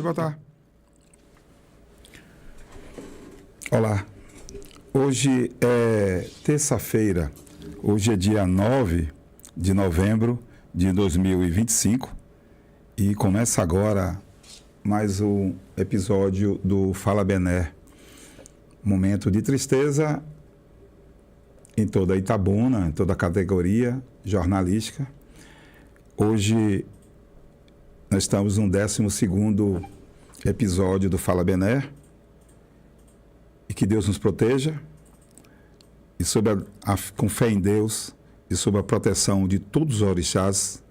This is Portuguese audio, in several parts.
botar. Olá. Hoje é terça-feira. Hoje é dia 9 de novembro de 2025 e começa agora mais um episódio do Fala Bené. Momento de tristeza em toda a Itabuna, em toda a categoria jornalística. Hoje nós estamos no 12º episódio do Fala Bené. E que Deus nos proteja e com fé em Deus e sob a proteção de todos os orixás,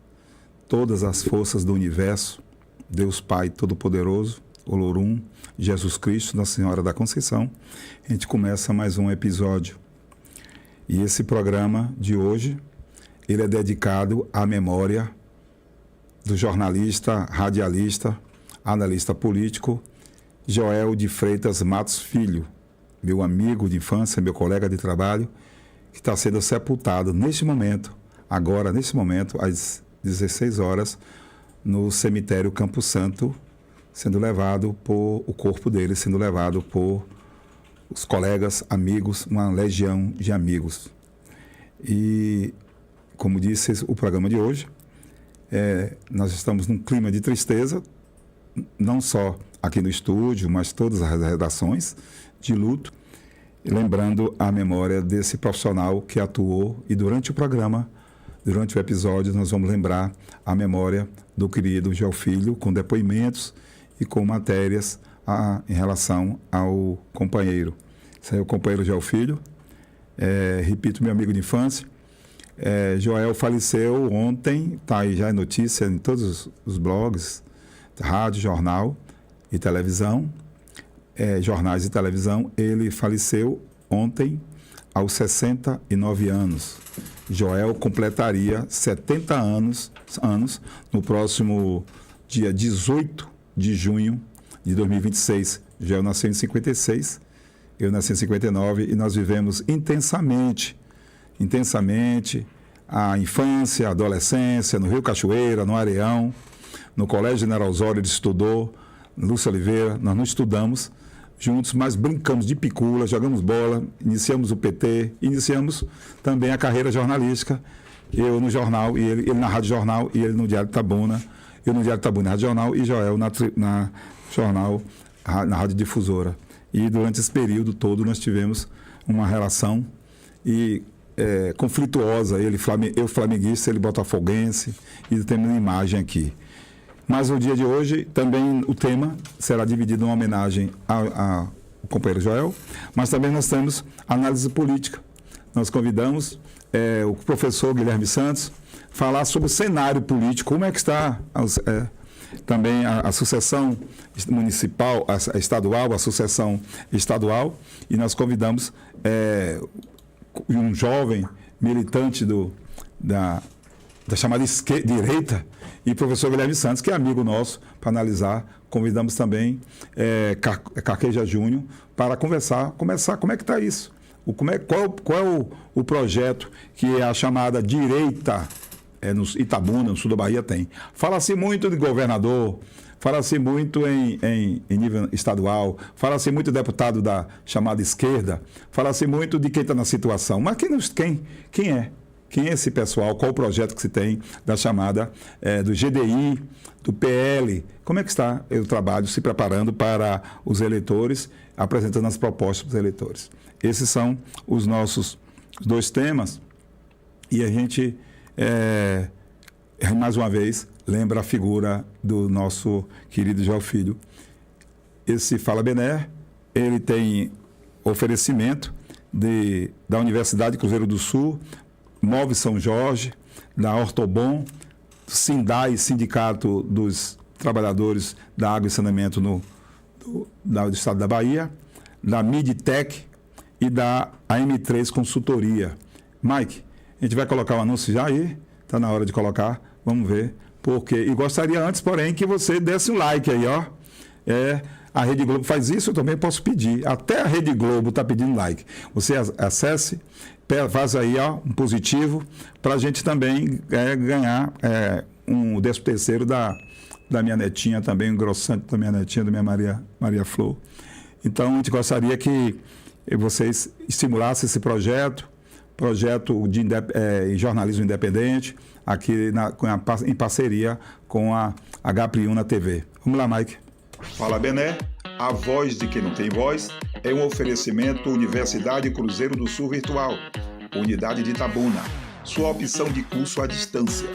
todas as forças do universo, Deus Pai Todo-Poderoso, Olorum, Jesus Cristo, Nossa Senhora da Conceição, a gente começa mais um episódio. E esse programa de hoje, ele é dedicado à memória do jornalista, radialista, analista político, Joel de Freitas Matos Filho, meu amigo de infância, meu colega de trabalho, que está sendo sepultado neste momento, agora, neste momento, às 16 horas, no cemitério Campo Santo, o corpo dele sendo levado por os colegas, amigos, uma legião de amigos. E, como disse o programa de hoje, nós estamos num clima de tristeza, não só aqui no estúdio, mas todas as redações, de luto, lembrando a memória desse profissional que atuou, e durante o programa, durante o episódio, nós vamos lembrar a memória do querido Joel Filho, com depoimentos e com matérias em relação ao companheiro. Esse é o companheiro Joel Filho, repito, meu amigo de infância. Joel faleceu ontem, está aí já notícia em todos os blogs, rádio, jornal e televisão, jornais e televisão. Ele faleceu ontem aos 69 anos. Joel completaria 70 anos no próximo dia 18 de junho de 2026. Joel nasceu em 56, eu nasci em 59 e nós vivemos intensamente a infância, a adolescência, no Rio Cachoeira, no Areão, no Colégio General Osório ele estudou, Lúcia Oliveira, nós não estudamos juntos, mas brincamos de picula, jogamos bola, iniciamos o PT, iniciamos também a carreira jornalística, eu no jornal, e ele na Rádio Jornal, e ele no Diário Itabuna, eu no Diário Itabuna, na Rádio Jornal, e Joel na Jornal, na Rádio Difusora. E durante esse período todo nós tivemos uma relação conflituosa, eu flamenguista, ele botafoguense, e temos uma imagem aqui. Mas no dia de hoje, também o tema será dividido em uma homenagem ao companheiro Joel, mas também nós temos análise política. Nós convidamos o professor Guilherme Santos falar sobre o cenário político, como é que está também a sucessão municipal, a estadual, a sucessão estadual, e nós convidamos um jovem militante da chamada direita, e professor Guilherme Santos, que é amigo nosso, para analisar. Convidamos também Carqueja Júnior para começar como é que está isso. Qual é o projeto que é a chamada direita no Itabuna, no sul da Bahia, tem. Fala-se muito de governador, fala-se muito em nível estadual, fala-se muito de deputado da chamada esquerda, fala-se muito de quem está na situação. Mas quem é? Quem é esse pessoal? Qual o projeto que se tem da chamada do GDI, do PL? Como é que está o trabalho se preparando para os eleitores, apresentando as propostas para os eleitores? Esses são os nossos dois temas. E a gente, mais uma vez, lembra a figura do nosso querido Joel Filho. Esse Fala Bené, ele tem oferecimento da Universidade Cruzeiro do Sul, Move São Jorge, da Ortobon, Sindai, Sindicato dos Trabalhadores da Água e Saneamento do Estado da Bahia, da Midtech e da AM3 Consultoria. Mike, a gente vai colocar o anúncio já aí, está na hora de colocar, vamos ver. E gostaria antes, porém, que você desse um like aí, ó. A Rede Globo faz isso, eu também posso pedir. Até a Rede Globo está pedindo like. Você acesse, faz aí um positivo, para a gente também ganhar um 13º da minha netinha também, um engrossante da minha netinha, da minha Maria Flor. Então, a gente gostaria que vocês estimulassem esse projeto de jornalismo independente, aqui em parceria com a H-Priuna TV. Vamos lá, Mike. Fala, Bené. A voz de quem não tem voz é um oferecimento Universidade Cruzeiro do Sul Virtual, Unidade de Itabuna, sua opção de curso à distância.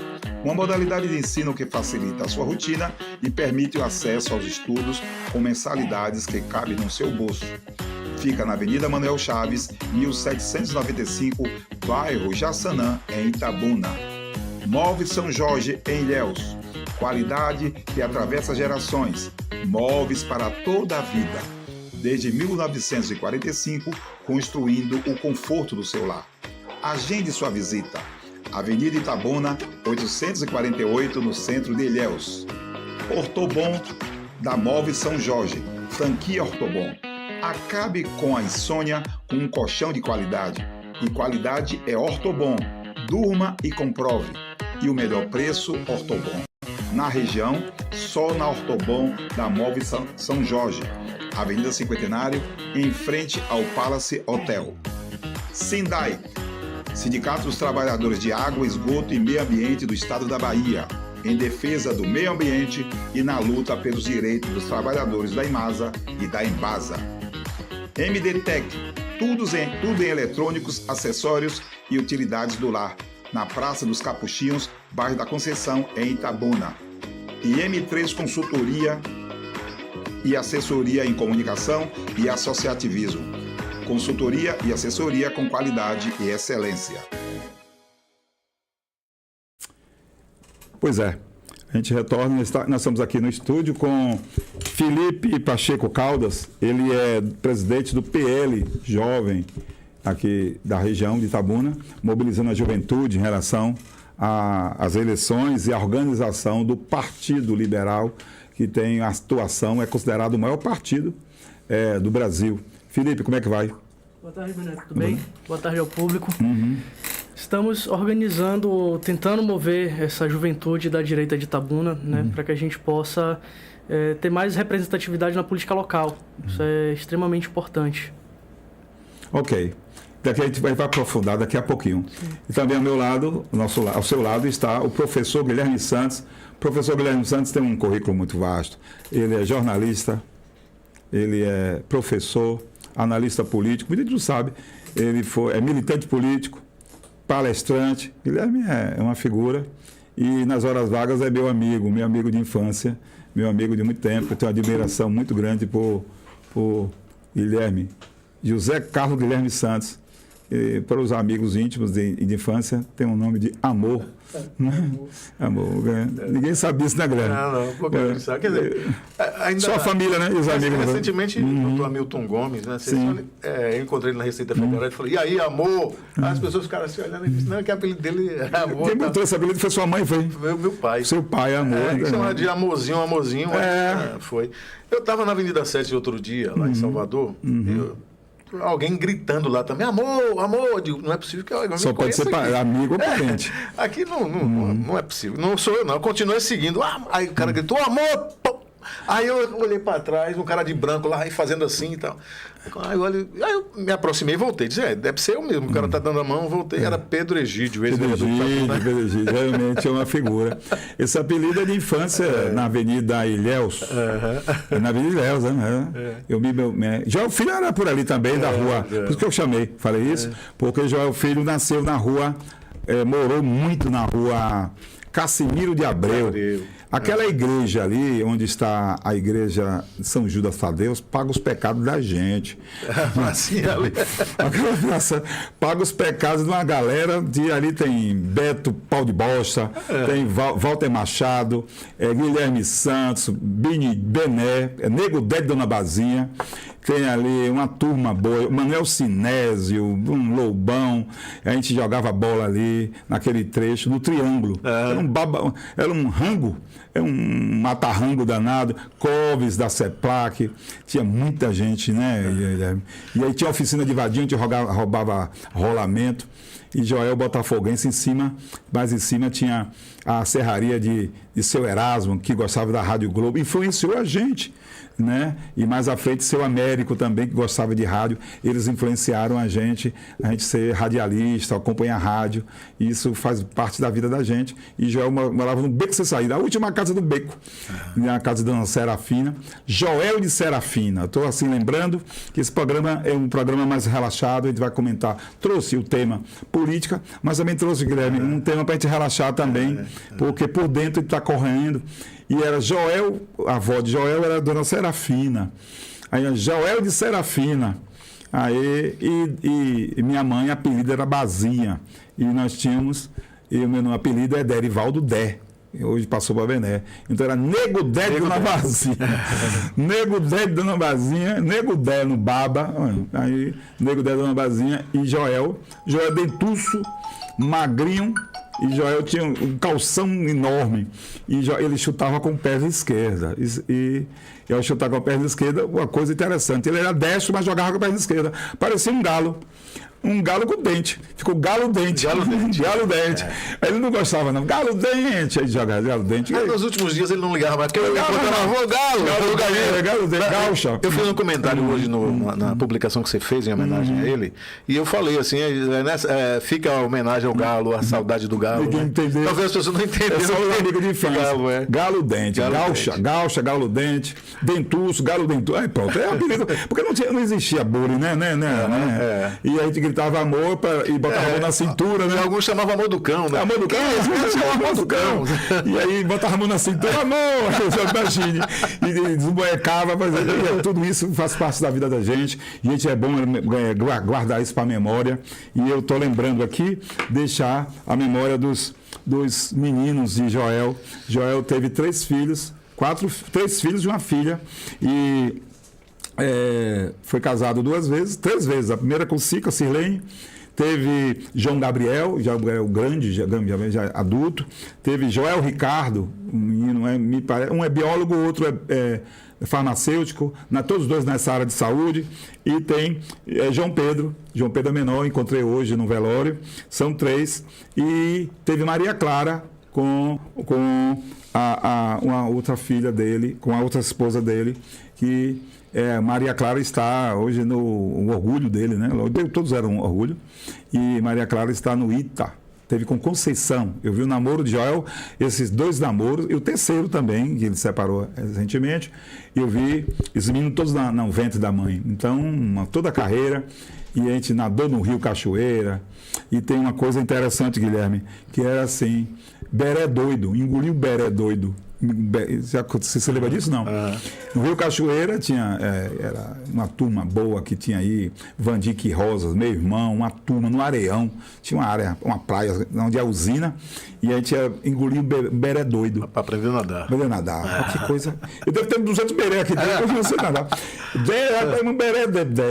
Uma modalidade de ensino que facilita a sua rotina e permite o acesso aos estudos com mensalidades que cabem no seu bolso. Fica na Avenida Manuel Chaves, 1795, bairro Jaçanã, em Itabuna. Móveis São Jorge, em Ilhéus. Qualidade que atravessa gerações. Móveis para toda a vida. Desde 1945, construindo o conforto do seu lar. Agende sua visita. Avenida Itabuna, 848, no centro de Ilhéus. Ortobon, da Móveis São Jorge. Franquia Ortobon. Acabe com a insônia com um colchão de qualidade. E qualidade é Ortobon. Durma e comprove. E o melhor preço, Ortobon. Na região, só na Ortobon da Móveis São Jorge. Avenida Cinquentenário, em frente ao Palace Hotel. Sindai, Sindicato dos Trabalhadores de Água, Esgoto e Meio Ambiente do Estado da Bahia, em defesa do meio ambiente e na luta pelos direitos dos trabalhadores da Imasa e da Embasa. MDTEC, tudo em eletrônicos, acessórios e utilidades do lar, na Praça dos Capuchinhos, bairro da Conceição, em Itabuna. E M3 Consultoria e Assessoria em Comunicação e Associativismo. Consultoria e assessoria com qualidade e excelência. Pois é, a gente retorna, nós estamos aqui no estúdio com Felipe Pacheco Caldas, ele é presidente do PL Jovem, aqui da região de Itabuna, mobilizando a juventude em relação às eleições e à organização do Partido Liberal, que tem a atuação, é considerado o maior partido do Brasil. Felipe, como é que vai? Boa tarde, Bené, tudo bem? Boa tarde ao público. Estamos organizando, tentando mover essa juventude da direita de Itabuna, né, para que a gente possa ter mais representatividade na política local. Isso é extremamente importante. Ok. Daqui a gente vai aprofundar daqui a pouquinho. Sim. E também ao meu lado, ao seu lado, está o professor Guilherme Santos. O professor Guilherme Santos tem um currículo muito vasto. Ele é jornalista, ele é professor, analista político, muita gente não sabe. Ele é militante político, palestrante. Guilherme é uma figura. E nas horas vagas é meu amigo de infância, meu amigo de muito tempo. Eu tenho uma admiração muito grande por Guilherme. José Carlos Guilherme Santos. E, para os amigos íntimos de infância, tem um nome de Amor. Amor. Ninguém sabia isso, né, Guilherme? Não, pouca sabe. Quer dizer, ainda, só a família, né? E os amigos. Recentemente, o doutor Hamilton Gomes, né? Eu encontrei ele na Receita Federal e falei, e aí, Amor? As pessoas ficaram assim olhando e disseram, não, que o apelido dele é Amor. Quem botou esse apelido foi sua mãe, foi? Foi meu pai. Seu pai, Amor. Ele chamava de Amorzinho. Foi. Eu estava na Avenida 7 outro dia, lá em Salvador, alguém gritando lá também, amor, eu digo, não é possível que alguém só pode ser amigo ou parente. Aqui não é possível, não sou eu não, eu continuei seguindo, aí o cara gritou, amor, aí eu olhei para trás, um cara de branco lá, fazendo assim e tal, aí eu me aproximei e voltei, disse, deve ser eu mesmo, o cara tá dando a mão, voltei, era Pedro Egídio, Pedro Egídio, realmente é uma figura. Esse apelido é de infância na Avenida Ilhéus, na Avenida Ilhéus, né? Joel Filho era por ali também, da rua, por isso que eu falei isso, porque Joel Filho nasceu na rua, morou muito na rua Cassimiro de Abreu. Aquela igreja ali, onde está a igreja de São Judas Tadeu, paga os pecados da gente. Aquela praça paga os pecados de uma galera. Ali tem Beto Pau de Bosta, tem Walter Machado, Guilherme Santos, Bené, Nego Dé de Dona Bazinha. Tem ali uma turma boa, Manuel Sinésio, um Loubão, a gente jogava bola ali, naquele trecho, no Triângulo. Era um rango, um mata-rango danado, Coves da CEPLAC, tinha muita gente, né? E aí tinha oficina de vadinho, a gente roubava rolamento. e Joel botafoguense em cima, mais em cima tinha a serraria de seu Erasmo, que gostava da Rádio Globo, influenciou a gente, né? E mais à frente seu Américo também, que gostava de rádio, eles influenciaram a gente ser radialista, acompanhar rádio, e isso faz parte da vida da gente. E Joel morava no Beco Sem Saída, a última casa do Beco, na casa da Dona Serafina, Joel de Serafina. Estou assim lembrando que esse programa é um programa mais relaxado, a gente vai comentar, trouxe o tema política, mas também trouxe, Guilherme, um tema para a gente relaxar também, porque por dentro ele está correndo. E era Joel, a avó de Joel era a Dona Serafina. Aí Joel de Serafina. Aí, e minha mãe, a apelido era Bazinha. E nós tínhamos, e o meu apelido é Derivaldo Dé. Hoje passou para Bené. Então era Nego Dé de Dona Bazinha. Nego Dé de Dona Bazinha, Nego Dé no Baba. Aí, Nego Dé de Dona Bazinha e Joel. Joel dentuço, magrinho. E Joel tinha um calção enorme. E ele chutava com o pé esquerda. E eu chutava com o pé esquerda, uma coisa interessante. Ele era destro, mas jogava com o pé esquerda. Parecia um galo. Um galo com dente. Ficou galo dente. Galo dente. Galo dente. Aí ele não gostava, não. Galo dente. Aí jogava galo dente. Mas nos últimos dias ele não ligava mais. Porque eu galo. Galo dente. Gaucha. Eu fiz um comentário hoje na publicação que você fez em homenagem a ele. E eu falei assim: fica a homenagem ao galo, a saudade do galo. Ninguém entendeu. Talvez as pessoas não entenderam. É só um amigo de infância. Galo dente. Gaucha, galo dente. Dentuço, galo dentuço. Aí pronto. É apelido. Porque não existia bullying, né? E aí gritava amor e botava a mão na cintura, né? E alguns chamavam amor do cão, né? Amor do cão, amor do cão. E aí botava a mão na cintura, amor, imagine. E desboecava, mas tudo isso faz parte da vida da gente. E a gente é bom guardar isso para a memória. E eu estou lembrando aqui, deixar a memória dos meninos de Joel. Joel teve 3 filhos, 3 filhos e uma filha. E foi casado 3 vezes. A primeira com Cica, Sirlene. Teve João Gabriel, já grande, já adulto. Teve Joel Ricardo, um menino, me parece, um é biólogo, o outro é farmacêutico, todos dois nessa área de saúde. E tem João Pedro é menor, encontrei hoje no velório. São 3. E teve Maria Clara com uma outra filha dele, com a outra esposa dele, que Maria Clara está hoje no orgulho dele, né? Todos eram um orgulho. E Maria Clara está no ITA. Teve com Conceição. Eu vi o namoro de Joel, esses 2 namoros, e o terceiro também, que ele separou recentemente. E eu vi esses meninos todos no ventre da mãe. Então, toda a carreira. E a gente nadou no Rio Cachoeira. E tem uma coisa interessante, Guilherme, que era assim: beré doido, engoliu beré doido. Você se lembra disso? Não. No Rio Cachoeira tinha era uma turma boa que tinha aí, Vandique Rosas, meu irmão, uma turma no Areião, tinha uma praia onde é a usina, e a gente engoliu beré doido. Para aprender a nadar. Aprender a nadar. Que coisa. Eu devo ter 200 beré aqui dentro, eu não sei nadar. Um beré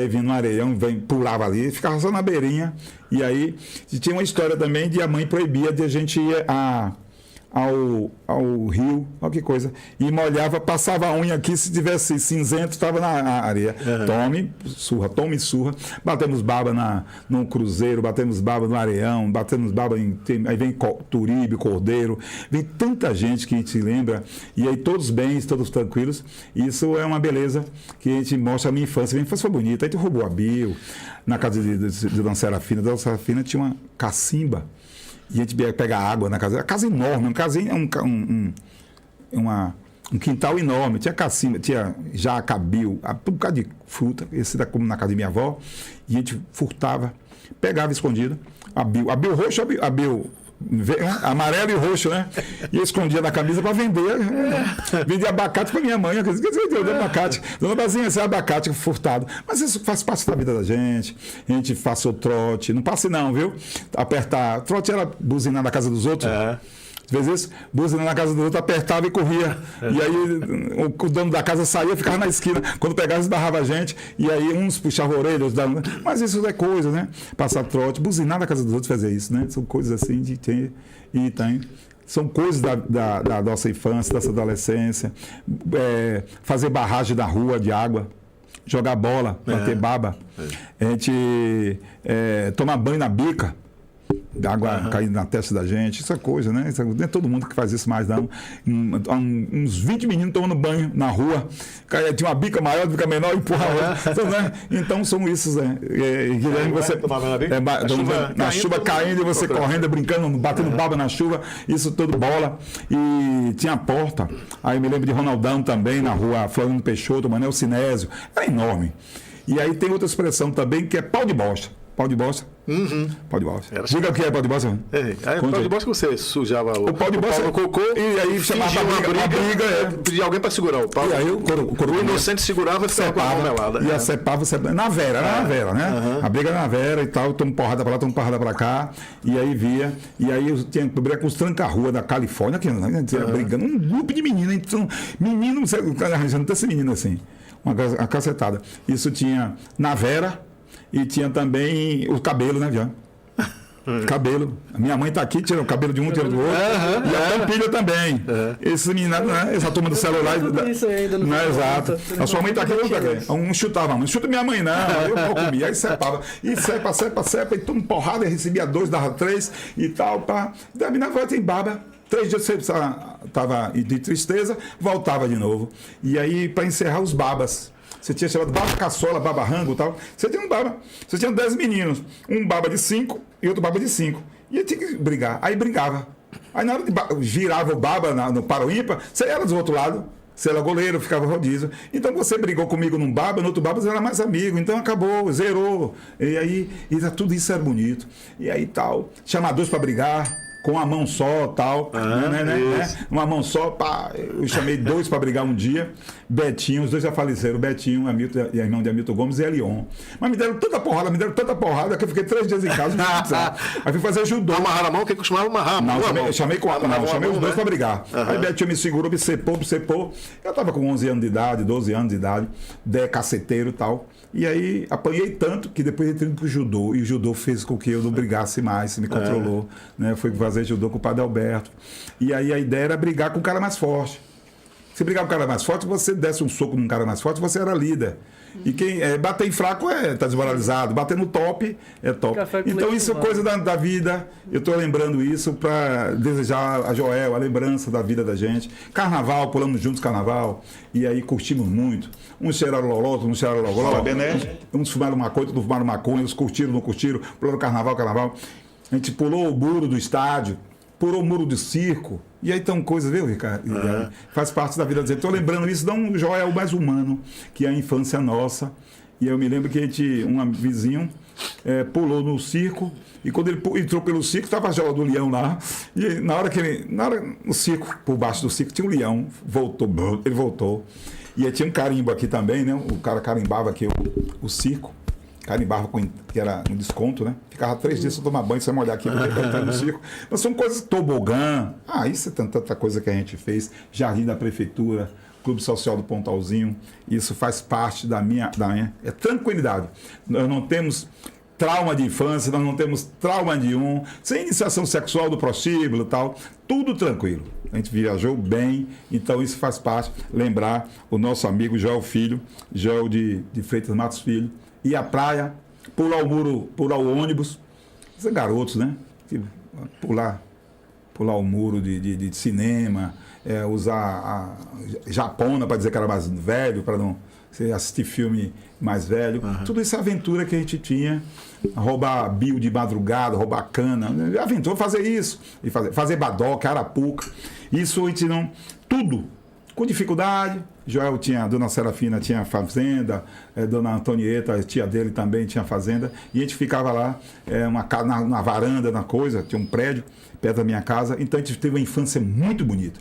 vinha no Areião, pulava ali, ficava só na beirinha. E aí tinha uma história também de a mãe proibia de a gente ir ao rio, olha que coisa, e molhava, passava a unha aqui, se tivesse cinzento, estava na areia. Tome surra. Batemos baba no Cruzeiro, batemos baba no Areião, batemos baba aí vem Turibe, Cordeiro, vem tanta gente que a gente lembra, e aí todos bens, todos tranquilos. Isso é uma beleza que a gente mostra a minha infância. Minha infância foi bonita. Aí tu roubou a Bio, na casa de Dona Serafina. Dona Serafina tinha uma cacimba. E a gente pega água na casa. A casa enorme, um quintal enorme. Tinha cacimba, tinha jacabil, um bocado de fruta. Esse como na casa de minha avó. E a gente furtava, pegava escondido. A Bil roxo, a Bil amarelo e roxo, né? E eu escondia na camisa para vender. Vendia abacate para minha mãe. Abacate. Dona Bazinha, esse é abacate furtado. Mas isso faz parte da vida da gente. A gente faz o trote. Não passe não, viu? Apertar. Trote era buzinar na casa dos outros. Às vezes, buzinar na casa do outro, apertava e corria. E aí o dono da casa saía, ficava na esquina. Quando pegava, esbarrava a gente. E aí uns puxavam a orelha, outros davam... Mas isso é coisa, né? Passar trote, buzinar na casa dos outros, fazer isso, né? São coisas assim de ter e tem. São coisas da nossa infância, da nossa adolescência. Fazer barragem da rua de água. Jogar bola, bater baba. A gente tomar banho na bica. água caindo na testa da gente, isso é coisa, né? Não é todo mundo que faz isso mais, não. Uns 20 meninos tomando banho na rua, tinha uma bica maior, bica menor e empurra a outra. Então, né? Então são isso, né? Guilherme, você. Na chuva caindo e você correndo, brincando, batendo baba na chuva, isso tudo bola. E tinha a porta. Aí me lembro de Ronaldão também, na rua Floriano Peixoto, Manel Sinésio. Era enorme. E aí tem outra expressão também que é pau de bosta. Pau de bosta? Pau de bosta. Diga o que é pau de bosta. Aí pau de bosta que você sujava o pau de bosta no cocô e aí chamava a briga. Pedia alguém para segurar o pau. E aí o inocente segurava e ficava com a mão melada. E cepava na vera, na vera, né? A briga na vera e tal, toma porrada pra lá, toma porrada pra cá. E aí via. E aí eu tinha que brigar com os tranca-rua da Califórnia, que brigando, um grupo de meninas. Então, menino, não tem esse menino assim. Uma cacetada. Isso tinha na vera. E tinha também o cabelo, né, Vian? Cabelo. A minha mãe tá aqui, tira o cabelo de um, tira do outro. E a tampilha também. Esse menino, né? Essa turma do celular. Isso ainda não é exato. A sua mãe tá aqui, um chutava, não chuta minha mãe, não. Aí eu comia, aí sepava. E sepa, e toma porrada, e recebia 2, dava 3 e tal, pá. Terminava, tem baba. 3 dias você estava de tristeza, voltava de novo. E aí, para encerrar, os babas. Você tinha chamado baba caçola, baba rango e tal. Você tinha um baba. Você tinha 10 meninos. Um baba de 5 e outro baba de 5. E eu tinha que brigar. Aí brigava. Aí na hora de girava o baba no para o ímpar, você era do outro lado. Você era goleiro, ficava rodízio. Então você brigou comigo num baba, no outro baba você era mais amigo. Então acabou, zerou. E aí, tudo isso era bonito. E aí tal. Chamar 2 para brigar. Com a mão só, tal, né? Uma mão só, pá, eu chamei 2 para brigar um dia, Betinho, os 2 já faleceram, Betinho, Hamilton, irmão de Hamilton Gomes e Elion. Mas me deram tanta porrada que eu fiquei 3 dias em casa. Aí fui fazer judô. Amarrar a mão, que costumava amarrar. Não, chamei os 2 para brigar. Aí Betinho me segurou, me cepou. Eu tava com 11 anos de idade, 12 anos de idade, caceteiro e tal. E aí apanhei tanto que depois entrei pro judô. E o judô fez com que eu não brigasse mais, me controlou. Né? Fui fazer judô com o Padre Alberto. E aí a ideia era brigar com o cara mais forte. Se brigar com o cara mais forte, você desse um soco num cara mais forte, você era líder. E quem bater em fraco tá desmoralizado, bater no top é top. Então isso é coisa da vida. Eu estou lembrando isso para desejar a Joel a lembrança da vida da gente. Carnaval, pulamos juntos carnaval, e aí curtimos muito. Uns cheiraram loló, outros não cheiraram loló. Uns fumaram maconha, outros não fumaram maconha, uns curtiram, não curtiram, pularam carnaval. A gente pulou o muro do estádio, pulou o muro do circo. E aí estão coisas, viu, Ricardo? Faz parte da vida dele. Estou lembrando isso, dá um Joel mais humano, que é a infância nossa. E eu me lembro que um vizinho pulou no circo, e quando ele entrou pelo circo, estava a joia do leão lá. E na hora no circo, por baixo do circo, tinha um leão, ele voltou. E aí tinha um carimbo aqui também, né? O cara carimbava aqui o circo. Carimbava que era um desconto, né? Ficava 3 dias sem tomar banho, sem molhar aqui, porque entrar no circo. Mas são coisas, tobogã. Isso é tanta coisa que a gente fez. Jardim da Prefeitura, Clube Social do Pontalzinho. Isso faz parte da minha tranquilidade. Nós não temos trauma de infância, nós não temos trauma nenhum, sem iniciação sexual do prostíbulo e tal. Tudo tranquilo. A gente viajou bem, então isso faz parte. Lembrar o nosso amigo Joel Filho, Joel de Freitas Matos Filho, ir à praia, pular o muro, pular o ônibus. São garotos, né? Pular o muro de cinema, usar a japona para dizer que era mais velho, para não assistir filme mais velho. Tudo isso é aventura que a gente tinha. Roubar bio de madrugada, roubar cana. Aventura, fazer isso. E fazer badoca, arapuca. Isso a gente não... Tudo com dificuldade. Joel tinha, Dona Serafina tinha fazenda, Dona Antonieta, tia dele também tinha fazenda, e a gente ficava lá, na varanda, na coisa, tinha um prédio perto da minha casa, então a gente teve uma infância muito bonita.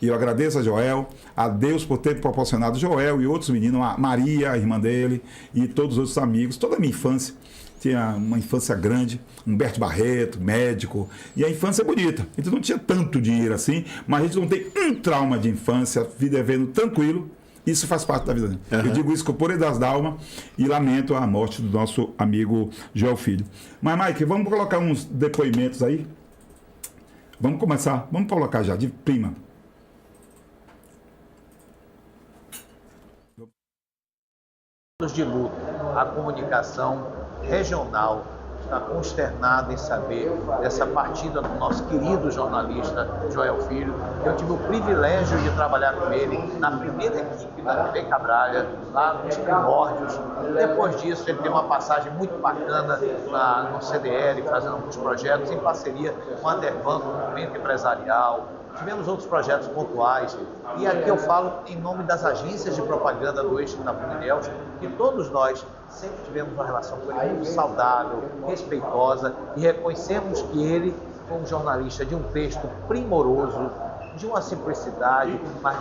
E eu agradeço a Joel, a Deus por ter proporcionado Joel e outros meninos, a Maria, a irmã dele, e todos os outros amigos, toda a minha infância. Tinha uma infância grande, Humberto Barreto, médico, e a infância é bonita. A gente não tinha tanto dinheiro assim, mas a gente não tem um trauma de infância, vida vendo tranquilo, isso faz parte da vida. Eu digo isso com o poder das almas e lamento a morte do nosso amigo Joel Filho. Mas, Mike, vamos colocar uns depoimentos aí? Vamos começar, vamos colocar já, de prima. De luta, a comunicação regional está consternado em saber dessa partida do nosso querido jornalista Joel Filho. Eu tive o privilégio de trabalhar com ele na primeira equipe da TV Cabralha, lá nos primórdios. Depois disso, ele teve uma passagem muito bacana no CDL, fazendo alguns projetos em parceria com a Anderbanco, o Movimento Empresarial. Tivemos outros projetos pontuais. E aqui eu falo em nome das agências de propaganda do Eixo Itabuna e Ilhéus, que todos nós sempre tivemos uma relação com ele muito saudável, respeitosa, e reconhecemos que ele foi um jornalista de um texto primoroso, de uma simplicidade, mas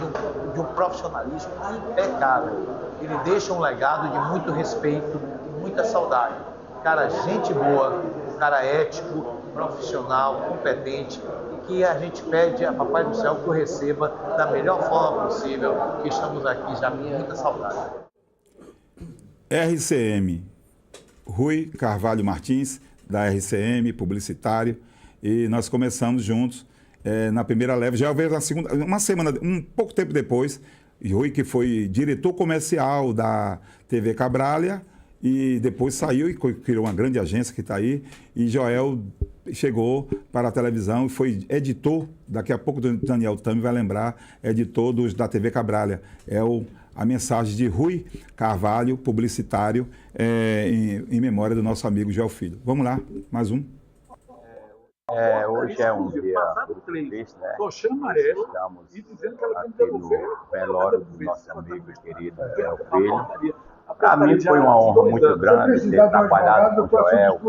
de um profissionalismo impecável. Ele deixa um legado de muito respeito e muita saudade. Cara, gente boa, cara ético, profissional, competente, e que a gente pede a Papai do Céu que o receba da melhor forma possível, que estamos aqui já com muita saudade. RCM, Rui Carvalho Martins, da RCM, publicitário, e nós começamos juntos na primeira leva, já veio na segunda, uma semana, um pouco tempo depois, Rui, que foi diretor comercial da TV Cabralha, e depois saiu e criou uma grande agência que está aí, e Joel chegou para a televisão e foi editor, daqui a pouco o Daniel Tami vai lembrar, editor da TV Cabralha. É a mensagem de Rui Carvalho, publicitário, em memória do nosso amigo Joel Filho. Vamos lá, mais um. Hoje é um dia muito triste, né? Estamos aqui no velório do nosso amigo querido Joel Filho. Para mim foi uma honra muito grande ter trabalhado com o Joel.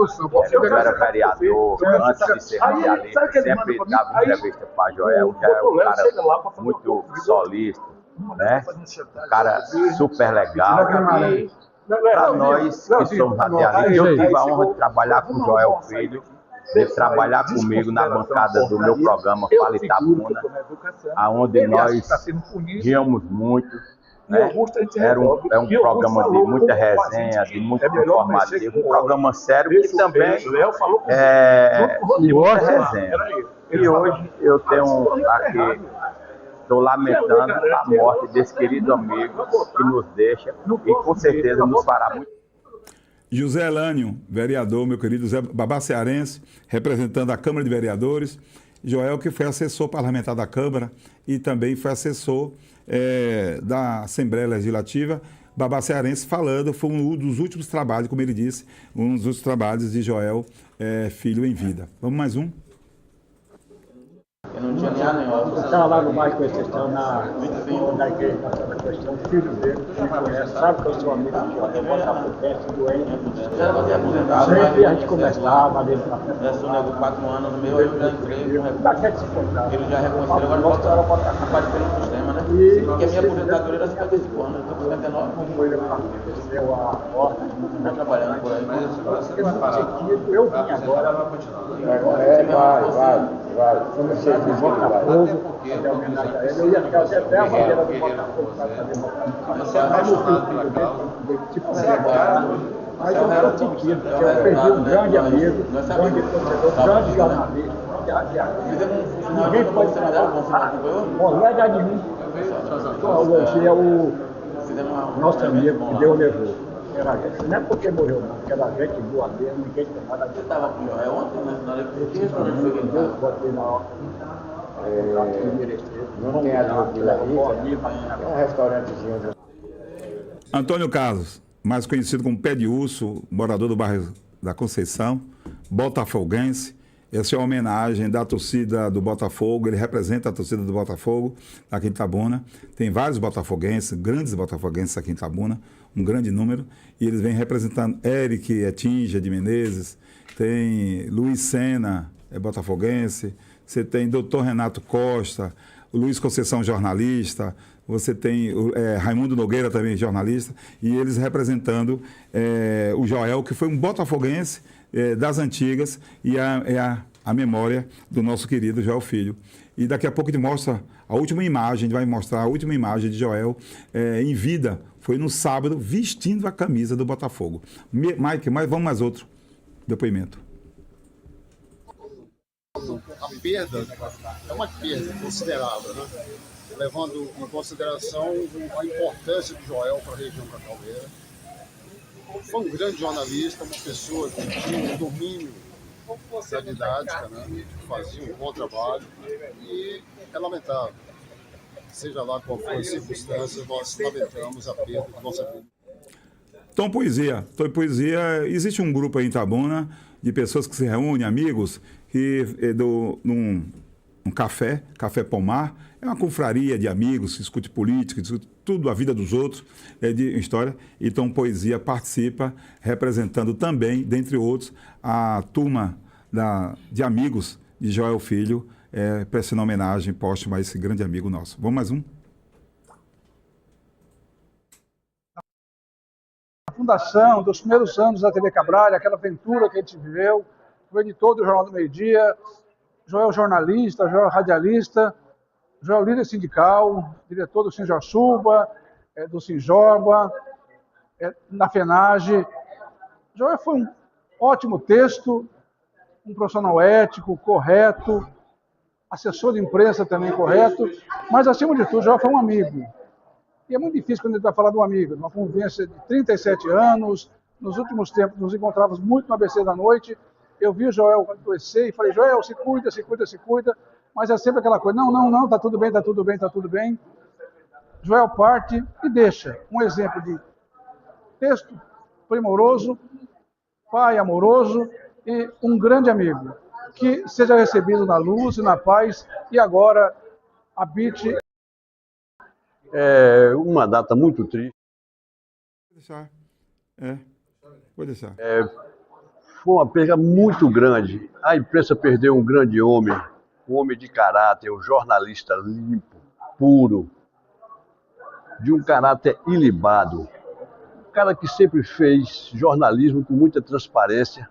Eu era vereador, antes de ser radialista, sempre dava entrevista para Joel. O Joel é um cara muito solícito, né? Um cara super legal. E para nós que somos radialistas, eu tive a honra de trabalhar com o Joel Filho, de trabalhar comigo na bancada do meu programa Fala Itabuna, onde nós ríamos muito. Né? É um programa de muita resenha, de muito informativo, um programa sério que também de muita resenha. E hoje eu tenho aqui, estou lamentando a morte desse querido amigo que nos deixa e com certeza nos fará muito. José Elânio, vereador, meu querido Zé Babá Cearense, representando a Câmara de Vereadores. Joel, que foi assessor parlamentar da Câmara e também foi assessor da Assembleia Legislativa. Babá Cearense falando, foi um dos últimos trabalhos, como ele disse, um dos últimos trabalhos de Joel Filho em vida. Vamos mais um? Eu não tinha nada nenhum. Eu estava lá no bairro com a questão na igreja, na questão, o filho dele, que conhece, sabe que eu sou amigo de Joel, botafoguense, doente. Sempre a gente conversava ali na frente. Já sou nego 4 anos no meu, eu já entrei. Ele já reconheceu, agora volta a parte pelo sistema, né? Porque a minha aposentadoria era 55 anos, eu estou com 59. Como ele aconteceu a morte, está trabalhando por aí, mas eu vim agora. Vai. Comecei de Botafogo, até homenagem a ele. Eu ia ficar até a bandeira do Botafogo para fazer Botafogo. Você é apaixonado pela causa. Mas eu estou sentindo, porque eu perdi um grande amigo, grande torcedor, grande jornalista. Ninguém pode trabalhar com colega de mim. Hoje é o nosso amigo que Deus levou. Não é porque morreu, não, porque era gente boa mesmo, ninguém tem nada. Você estava com o Joel ontem, né? Na hora que restaurante foi que eu botei na hora. Não tem a dúvida aí, é um restaurantezinho. Antônio Carlos, mais conhecido como Pé de Urso, morador do bairro da Conceição, botafoguense. Essa é uma homenagem da torcida do Botafogo, ele representa a torcida do Botafogo aqui em Itabuna. Tem vários botafoguenses, grandes botafoguenses aqui em Itabuna, um grande número, e eles vêm representando Eric Etinja de Menezes, tem Luiz Sena, botafoguense, você tem Dr. Renato Costa, o Luiz Conceição, jornalista, você tem Raimundo Nogueira, também jornalista, e eles representando o Joel, que foi um botafoguense das antigas, e a memória do nosso querido Joel Filho. E daqui a pouco a gente mostra a última imagem, a gente vai mostrar a última imagem de Joel em vida. Foi no sábado, vestindo a camisa do Botafogo. Mike, mas vamos mais outro depoimento. A perda é uma perda considerável, né? Levando em consideração a importância de Joel para a região cacaueira. foi um grande jornalista, uma pessoa que tinha um domínio da didática, né? Fazia um bom trabalho e é lamentável. Seja lá qual for a circunstância, nós lamentamos a perda do nosso amigo. Tom Poesia. Existe um grupo aí em Itabuna de pessoas que se reúnem, amigos, que num café Pomar, é uma confraria de amigos, se discute política, discute tudo, a vida dos outros, de história. E Tom Poesia participa, representando também, dentre outros, a turma de amigos de Joel Filho, prestando homenagem póstuma a esse grande amigo nosso. Vamos mais um? A fundação, dos primeiros anos da TV Cabralha, aquela aventura que a gente viveu, o editor do Jornal do Meio Dia, Joel jornalista, Joel radialista, Joel líder sindical, diretor do Sinjorsuba, do Sinjorba, na FENAGE. Joel foi um ótimo texto, um profissional ético, correto, assessor de imprensa também correto, mas acima de tudo, Joel foi um amigo. E é muito difícil quando a gente está falando de um amigo, uma convivência de 37 anos, nos últimos tempos nos encontrávamos muito no ABC da noite. Eu vi o Joel quando adoecei e falei, Joel, se cuida, mas é sempre aquela coisa, não, tá tudo bem. Joel parte e deixa um exemplo de texto primoroso, pai amoroso e um grande amigo, que seja recebido na luz e na paz e agora habite. É uma data muito triste. Pode deixar. Foi uma perda muito grande. A imprensa perdeu um grande homem, um homem de caráter, um jornalista limpo, puro, de um caráter ilibado. Um cara que sempre fez jornalismo com muita transparência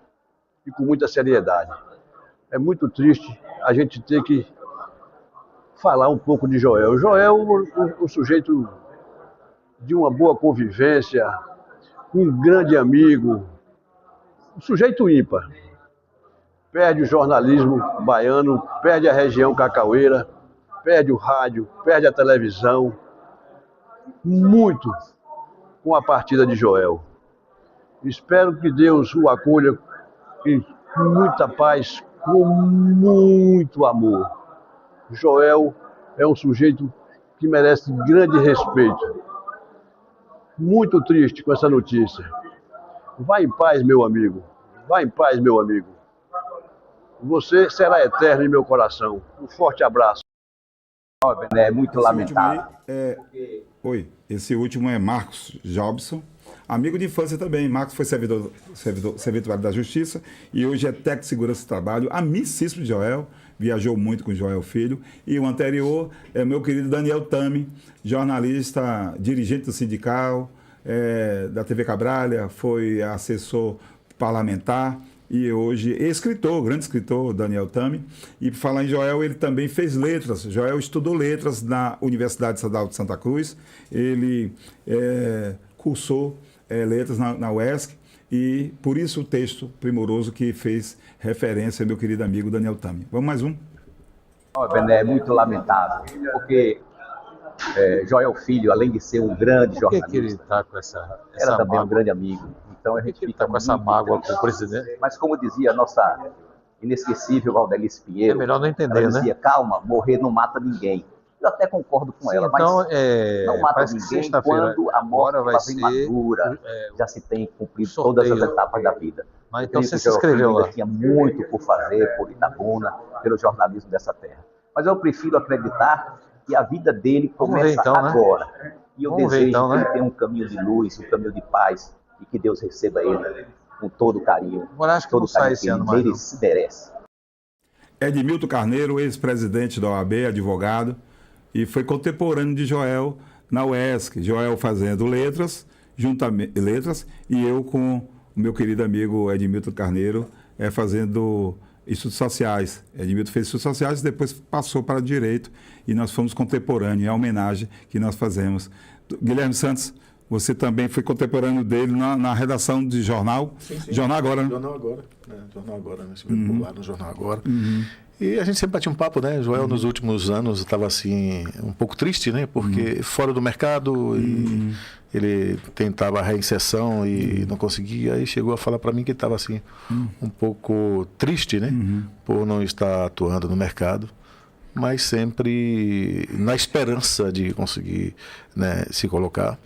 e com muita seriedade. É muito triste a gente ter que falar um pouco de Joel. Joel, um sujeito de uma boa convivência, um grande amigo, um sujeito ímpar. Perde o jornalismo baiano, perde a região cacaueira, perde o rádio, perde a televisão. Muito com a partida de Joel. Espero que Deus o acolha com muita paz, com muito amor. Joel é um sujeito que merece grande respeito. Muito triste com essa notícia. Vá em paz, meu amigo. Vá em paz, meu amigo. Você será eterno em meu coração. Um forte abraço. É muito lamentável. Esse último é Marcos Jobson, amigo de infância também. Marcos foi servidor da Justiça e hoje é técnico de segurança do trabalho, amicíssimo de Joel, viajou muito com Joel Filho. E o anterior é meu querido Daniel Tami, jornalista, dirigente do sindical, da TV Cabralha, foi assessor parlamentar e hoje escritor, grande escritor, Daniel Tami. E por falar em Joel, ele também fez letras. Joel estudou letras na Universidade Estadual de Santa Cruz, ele cursou letras na UESC e por isso o texto primoroso que fez referência ao meu querido amigo Daniel Tami. Vamos mais um? É muito lamentável, porque Joel Filho, além de ser um grande jornalista, que ele tá com essa era também mágoa? um grande amigo. Então a gente fica com essa mágoa com o presidente. Mas como dizia a nossa inesquecível Valdelice Pinheiro, É melhor não entender, ela dizia, calma, morrer não mata ninguém. Eu até concordo com ela, mas então, não mata parece que ninguém sexta-feira quando a morte vai ela ser vem madura, já se tem cumprido sorteio. todas as etapas da vida. Mas então Eu você acredito se que o Joel inscreveu Filho lá. ainda tinha muito por fazer por Itabuna, pelo jornalismo dessa terra. Mas eu prefiro acreditar que a vida dele Vamos ver, começa então, né? agora. E eu Vamos ver, desejo então, que né? ele tenha um caminho de luz, um caminho de paz, e que Deus receba ele com todo carinho. Agora acho que todo não sai carinho esse que ele ano mais, não. merece. Edmilton Carneiro, ex-presidente da OAB, advogado, e foi contemporâneo de Joel na UESC. Joel fazendo letras, e eu com o meu querido amigo Edmilton Carneiro fazendo estudos sociais. Edmilton fez estudos sociais e depois passou para direito e nós fomos contemporâneos, é a homenagem que nós fazemos. Guilherme Santos, você também foi contemporâneo dele na redação de jornal? Sim. Jornal Agora, né? Jornal Agora, Jornal Agora, né? Se popular no Jornal Agora. E a gente sempre batia um papo, né? Joel, nos últimos anos, estava assim, um pouco triste, né? Porque fora do mercado, e ele tentava a reinserção e não conseguia. E chegou a falar para mim que estava assim, um pouco triste, né? Por não estar atuando no mercado, mas sempre na esperança de conseguir, né, se colocar.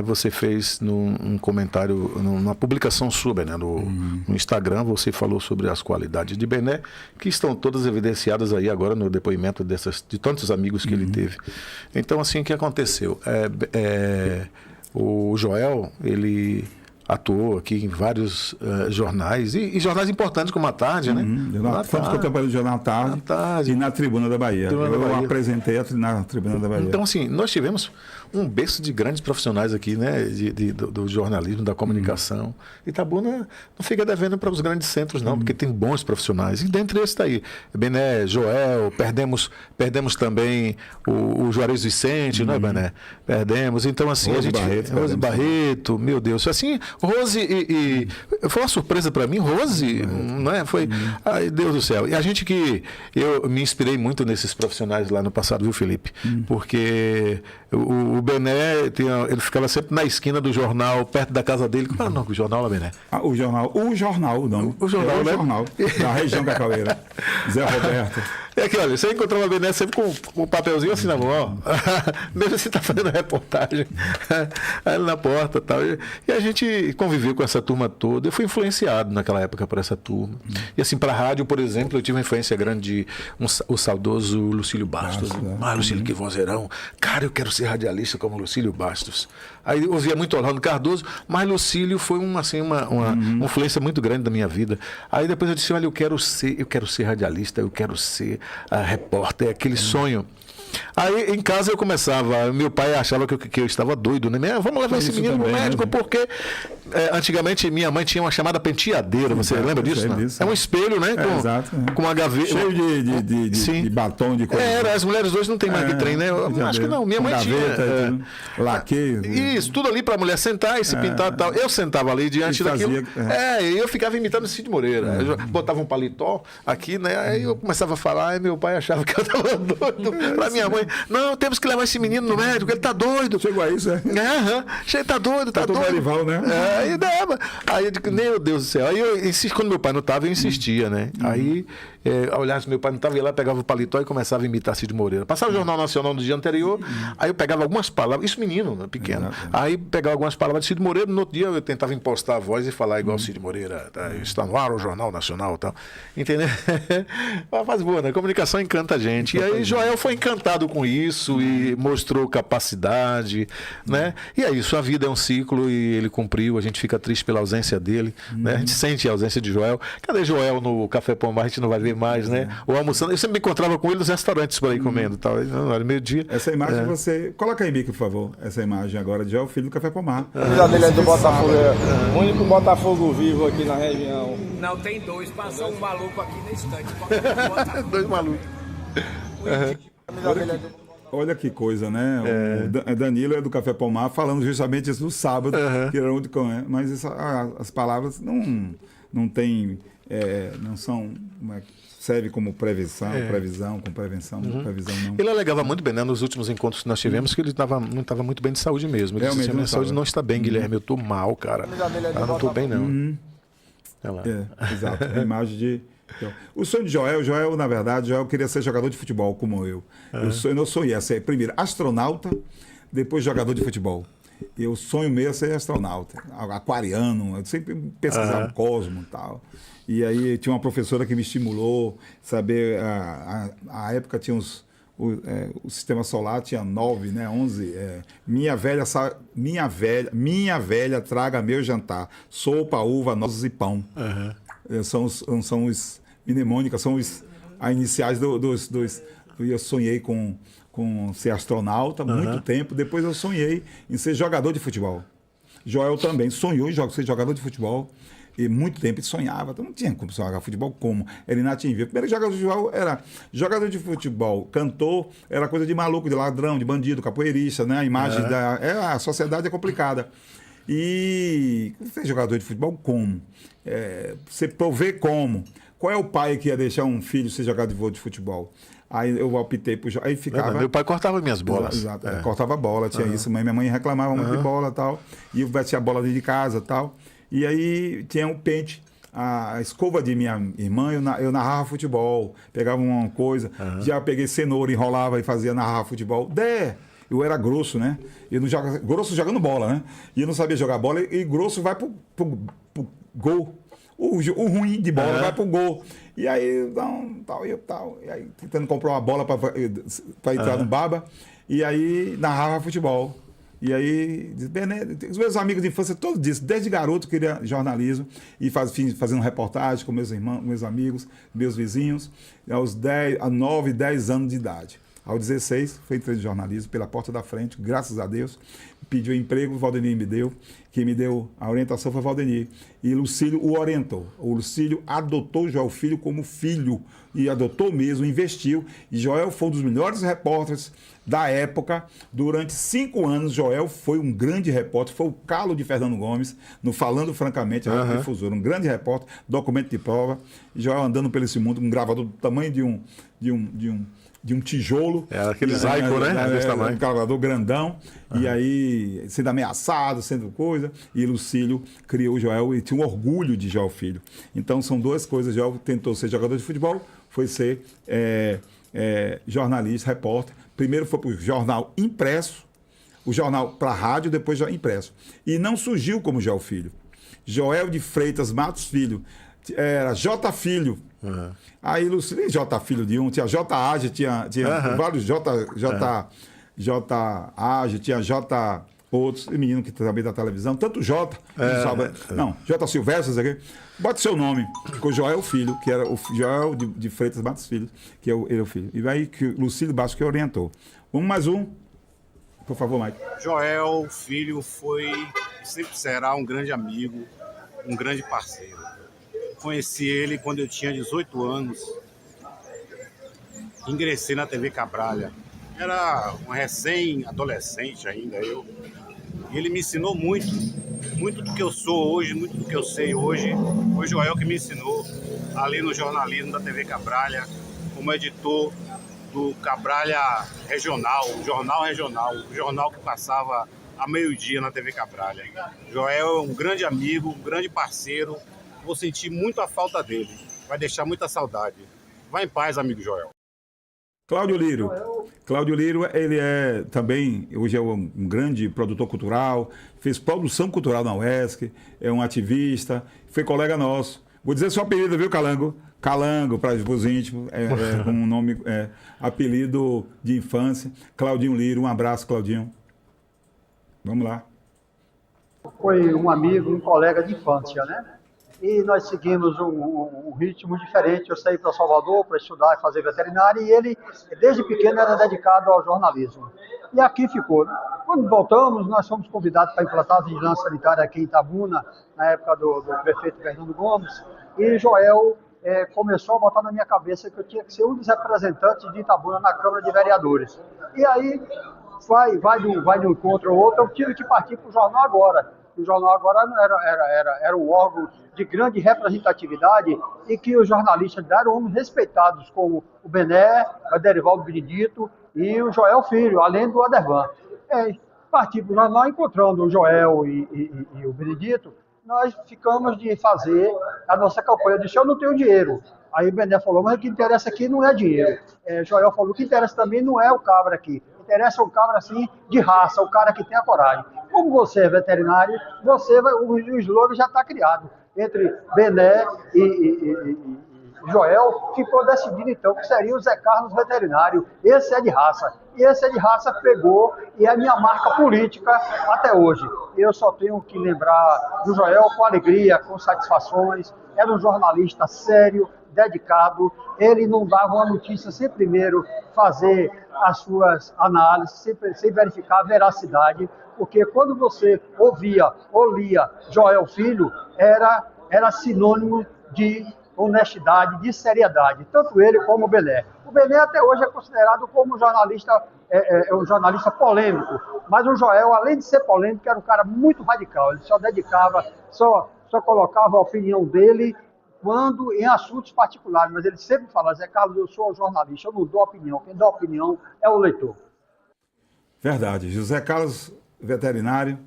Você fez num comentário, numa publicação sua, Bené, no Instagram, você falou sobre as qualidades de Bené, que estão todas evidenciadas aí agora no depoimento de tantos amigos que ele teve. Então, assim, o que aconteceu? O Joel, ele atuou aqui em vários jornais, e jornais importantes como a Tarde, né? Fomos contemporâneos do Jornal Tarde e na Tribuna da Bahia. Eu apresentei na Tribuna da Bahia. Então, assim, nós tivemos um berço de grandes profissionais aqui, né? Do jornalismo, da comunicação. Itabuna não fica devendo para os grandes centros, não, porque tem bons profissionais. E dentre esses está aí, Bené, Joel, perdemos também o Juarez Vicente, não é, Bené? Perdemos. Então, assim, Rose Barreto, meu Deus. Assim, Rose foi uma surpresa para mim, Rose, não é? Foi, ai, Deus do céu. E a gente eu me inspirei muito nesses profissionais lá no passado, viu, Felipe? Porque o Bené, ele ficava sempre na esquina do jornal, perto da casa dele. Qual era o nome do jornal lá, Bené? O jornal, não. O jornal, né? Jornal, da região Cacaueira. Zé Roberto. É que, olha, você encontrava o Bené sempre com um papelzinho assim na mão, ó. Mesmo você tá fazendo reportagem, aí na porta e tal. E a gente conviveu com essa turma toda. Eu fui influenciado naquela época por essa turma. E assim, para a rádio, por exemplo, eu tive uma influência grande de o saudoso Lucílio Bastos. Lucílio, que vozeirão. Cara, eu quero ser radialista como Lucílio Bastos. Aí eu ouvia muito Orlando Cardoso, mas Lucílio foi uma influência muito grande da minha vida. Aí depois eu disse, olha, eu quero ser radialista, eu quero ser repórter, aquele sonho. Aí em casa eu começava, meu pai achava que eu estava doido, né? Vamos levar esse menino no médico, porque antigamente minha mãe tinha uma chamada penteadeira, você lembra disso? É um espelho, né? Com uma gaveta. Cheio de batom, de coisa. As mulheres hoje não tem mais que trem, né? Acho que não, minha mãe tinha. Laque. Isso, tudo ali para a mulher sentar e se pintar e tal. Eu sentava ali diante daquilo. E eu ficava imitando o Cid Moreira. Eu botava um paletó aqui, né? Aí eu começava a falar e meu pai achava que eu estava doido. Pra minha mãe, não, temos que levar esse menino no médico, ele tá doido. Chegou a isso, Ele tá doido, tá doido. Rival, né? Aí dava. Aí eu digo, meu Deus do céu. Aí eu insisti, quando meu pai não estava, eu insistia, né? Aí, olhar se meu pai não estava, ia lá, pegava o paletó e começava a imitar Cid Moreira. Passava o Jornal Nacional no dia anterior, aí eu pegava algumas palavras, isso menino, né, pequeno. Aí pegava algumas palavras de Cid Moreira, no outro dia eu tentava impostar a voz e falar igual Cid Moreira, tá, está no ar o Jornal Nacional e tal. Entendeu? Uma fase boa, né? A comunicação encanta a gente. E aí Joel foi encantado com isso e mostrou capacidade, né? E é isso, a vida é um ciclo e ele cumpriu, a gente fica triste pela ausência dele, né? A gente sente a ausência de Joel. Cadê Joel no Café Pomar? A gente não vai ver mais, né? Ou almoçando. Eu sempre me encontrava com ele nos restaurantes por aí comendo, tal. Não, era meio-dia. Essa imagem você... Coloca aí, Mico, por favor. Essa imagem agora de Joel, filho do Café Pomar. A dele é do Botafogo, o único Botafogo vivo aqui na região. Não, tem dois. Passou um maluco aqui na estante. Dois malucos. Olha que coisa, né? O Danilo é do Café Pomar, falando justamente isso no sábado, que era onde... Mas as palavras não tem... não são... serve como previsão, com prevenção, previsão não. Ele alegava muito bem, né? Nos últimos encontros que nós tivemos, que ele não estava muito bem de saúde mesmo. Ele disse, minha saúde não está bem, Guilherme, eu estou mal, cara. Eu não estou bem, não. Exato, a imagem de... O sonho de Joel, na verdade, Joel queria ser jogador de futebol, como eu. Eu sonhei a ser, primeiro, astronauta, depois jogador de futebol. E o sonho meu é ser astronauta, aquariano, eu sempre pesquisava o cosmo e tal. E aí tinha uma professora que me estimulou, saber, a época tinha o sistema solar tinha 9, né, 11. Minha velha, traga meu jantar, sopa, uva, nozes e pão. São os mnemônicas, são as iniciais dos... Eu sonhei com ser astronauta muito tempo, depois eu sonhei em ser jogador de futebol. Joel também sonhou em ser jogador de futebol. E muito tempo ele sonhava, então não tinha como jogar futebol como. Era inatingível. Primeiro jogador de futebol era jogador de futebol, cantor, era coisa de maluco, de ladrão, de bandido, capoeirista, né? A imagem a sociedade é complicada. E ser jogador de futebol como? Você prover como? qual é o pai que ia deixar um filho ser jogador de futebol? Aí eu optei por... Aí ficava... Meu pai cortava minhas bolas. Exato, cortava a bola, tinha isso. Minha mãe reclamava muito de bola e tal. E eu batia a bola dentro de casa e tal. E aí tinha um pente. A escova de minha irmã, eu narrava futebol. Pegava uma coisa, já peguei cenoura, enrolava e narrava futebol. Eu era grosso, né? Eu não joga, grosso jogando bola, né? E eu não sabia jogar bola. E grosso vai pro gol. O ruim de bola vai pro gol. E aí, tal. E aí, tentando comprar uma bola para entrar no baba. E aí, narrava futebol. E aí, os meus amigos de infância, todos disso, desde garoto, eu queria jornalismo. E fazendo reportagem com meus irmãos, meus amigos, meus vizinhos. Aos 9, 10 anos de idade. Aos 16, fui entrei em jornalismo pela porta da frente, graças a Deus. Pediu emprego, o Valdenir me deu. Quem me deu a orientação foi o Valdenir. E Lucílio o orientou. O Lucílio adotou o Joel Filho como filho. E adotou mesmo, investiu. E Joel foi um dos melhores repórteres da época. Durante 5 anos, Joel foi um grande repórter. Foi o calo de Fernando Gomes, no Falando Francamente, a difusora. Um grande repórter, documento de prova. E Joel andando por esse mundo, um gravador do tamanho de um tijolo. Aquele Zyko, né? Desse tamanho. Um gravador grandão. E aí, sendo ameaçado, sendo coisa. E Lucílio criou o Joel e tinha um orgulho de Joel Filho. Então, são duas coisas. Joel tentou ser jogador de futebol, foi ser jornalista, repórter. Primeiro foi para o jornal impresso, o jornal para a rádio, depois já impresso. E não surgiu como Joel Filho. Joel de Freitas Matos Filho. Era J. Filho. Aí Lucílio, J. Filho de um, tinha J. Age, tinha vários J. Age, tinha J. Outros, menino que também da televisão, tanto J. Não, J. Silvestre, aqui. Bote seu nome, ficou Joel Filho, que era o Joel de Freitas Matos Filho, que ele é o filho. E aí que Lucílio Bastos que orientou. Vamos mais um. Por favor, Mike. Joel Filho sempre será um grande amigo, um grande parceiro. Conheci ele quando eu tinha 18 anos. Ingressei na TV Cabralha. Era um recém-adolescente ainda, eu. E ele me ensinou muito. Muito do que eu sou hoje, muito do que eu sei hoje. Foi Joel que me ensinou ali no jornalismo da TV Cabralha, como editor do Cabralha Regional, o jornal que passava a meio-dia na TV Cabralha. Joel é um grande amigo, um grande parceiro. Vou sentir muito a falta dele. Vai deixar muita saudade. Vá em paz, amigo Joel. Cláudio Lírio. Cláudio Lírio, ele é também, hoje é um grande produtor cultural, fez produção cultural na UESC, é um ativista, foi colega nosso. Vou dizer seu apelido, viu, Calango? Calango, para os íntimos, com um nome, apelido de infância. Claudinho Lírio, um abraço, Claudinho. Vamos lá. Foi um amigo, um colega de infância, né? E nós seguimos um ritmo diferente. Eu saí para Salvador para estudar e fazer veterinária e ele, desde pequeno, era dedicado ao jornalismo. E aqui ficou. Quando voltamos, nós fomos convidados para implantar a vigilância sanitária aqui em Itabuna, na época do prefeito Fernando Gomes, e Joel começou a botar na minha cabeça que eu tinha que ser um dos representantes de Itabuna na Câmara de Vereadores. E aí, vai de um encontro ao outro, eu tive que partir para o Jornal Agora. O Jornal Agora era um órgão de grande representatividade e que os jornalistas eram homens respeitados, como o Bené, o Derivaldo Benedito e o Joel Filho, além do Adervan. Parti para o jornal, encontrando o Joel e o Benedito, nós ficamos de fazer a nossa campanha. Eu disse, eu não tenho dinheiro. Aí o Bené falou, mas o que interessa aqui não é dinheiro. Joel falou, o que interessa também não é o cabra aqui. Interessa um cabra assim de raça, o cara que tem a coragem. Como você é veterinário, o slogan já está criado. Entre Bené e Joel, ficou decidido então que seria o Zé Carlos veterinário. Esse é de raça. E esse é de raça pegou e é a minha marca política até hoje. Eu só tenho que lembrar do Joel com alegria, com satisfações. Era um jornalista sério, dedicado. Ele não dava uma notícia sem primeiro fazer as suas análises, sem verificar a veracidade, porque quando você ouvia ou lia Joel Filho, era sinônimo de honestidade, de seriedade, tanto ele como o Bené. O Bené até hoje é considerado como um jornalista polêmico, mas o Joel, além de ser polêmico, era um cara muito radical. Ele só colocava a opinião dele quando em assuntos particulares, mas ele sempre fala, Zé Carlos, eu sou jornalista, eu não dou opinião, quem dá opinião é o leitor. Verdade. José Carlos, veterinário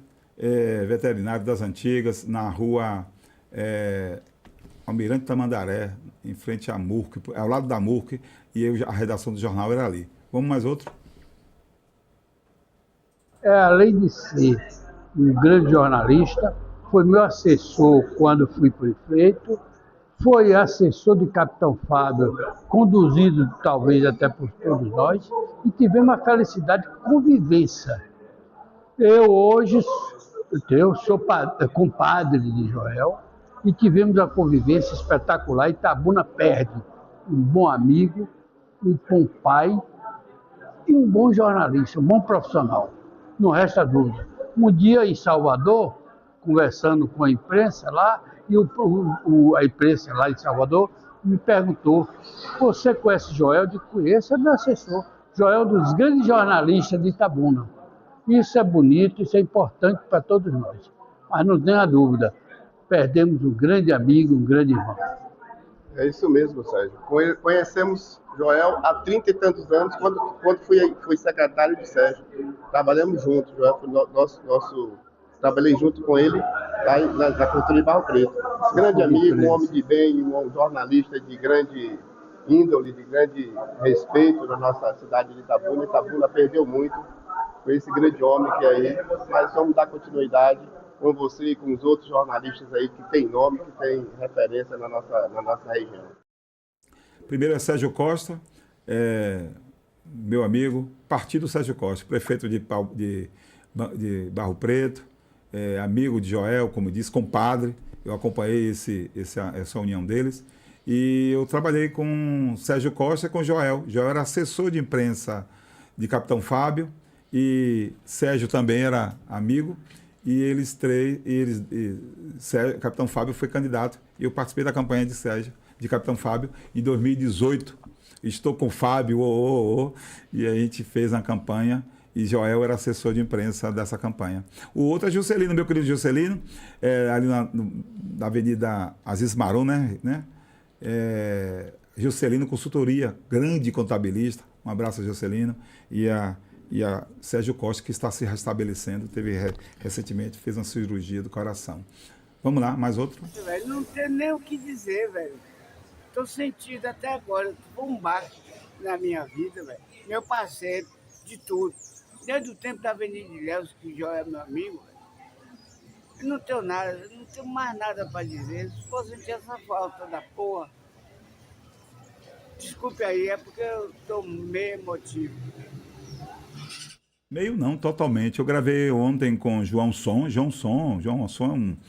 das antigas, na rua Almirante Tamandaré, em frente à Murque, ao lado da Murque, e a redação do jornal era ali. Vamos mais outro? Além de ser um grande jornalista, foi meu assessor quando fui prefeito, foi assessor de Capitão Fábio, conduzido talvez até por todos nós, e tivemos a felicidade de convivência. Eu hoje sou compadre de Joel e tivemos a convivência espetacular. Itabuna perde um bom amigo, um bom pai e um bom jornalista, um bom profissional. Não resta dúvida. Um dia em Salvador, conversando com a imprensa lá, e a imprensa lá em Salvador me perguntou: você conhece Joel? Eu disse: conheço, é meu assessor. Joel, dos grandes jornalistas de Itabuna. Isso é bonito, isso é importante para todos nós. Mas não tenha dúvida, perdemos um grande amigo, um grande irmão. É isso mesmo, Sérgio. Conhecemos Joel há 30 e tantos anos, quando fui secretário de Sérgio. Trabalhamos juntos, Joel foi trabalhei junto com ele lá na cultura de Barro Preto. Grande amigo, um homem de bem, um jornalista de grande índole, de grande respeito na nossa cidade de Itabuna. Itabuna perdeu muito com esse grande homem que é aí, mas vamos dar continuidade com você e com os outros jornalistas aí que tem nome, que tem referência na nossa região. Primeiro é Sérgio Costa, meu amigo, partido Sérgio Costa, prefeito de Barro Preto, amigo de Joel, como disse, compadre. Eu acompanhei essa união deles. E eu trabalhei com Sérgio Costa e com Joel. Joel era assessor de imprensa de Capitão Fábio e Sérgio também era amigo. E Capitão Fábio foi candidato e eu participei da campanha de Sérgio, de Capitão Fábio, em 2018. Estou com o Fábio, e a gente fez a campanha e Joel era assessor de imprensa dessa campanha. O outro é Juscelino, meu querido Juscelino, ali na Avenida Aziz Maron, né? Juscelino Consultoria, grande contabilista. Um abraço a Juscelino e a Sérgio Costa, que está se restabelecendo, recentemente fez uma cirurgia do coração. Vamos lá, mais outro? Velho, não tem nem o que dizer, velho. Estou sentindo até agora, um baque na minha vida, velho. Meu parceiro, de tudo. Desde o tempo da Avenida de Ilhéus, que já é meu amigo, eu não tenho nada, não tenho mais nada para dizer. Se for sentir essa falta da porra, desculpe aí, é porque eu estou meio emotivo. Meio não, totalmente. Eu gravei ontem com João Som. João Som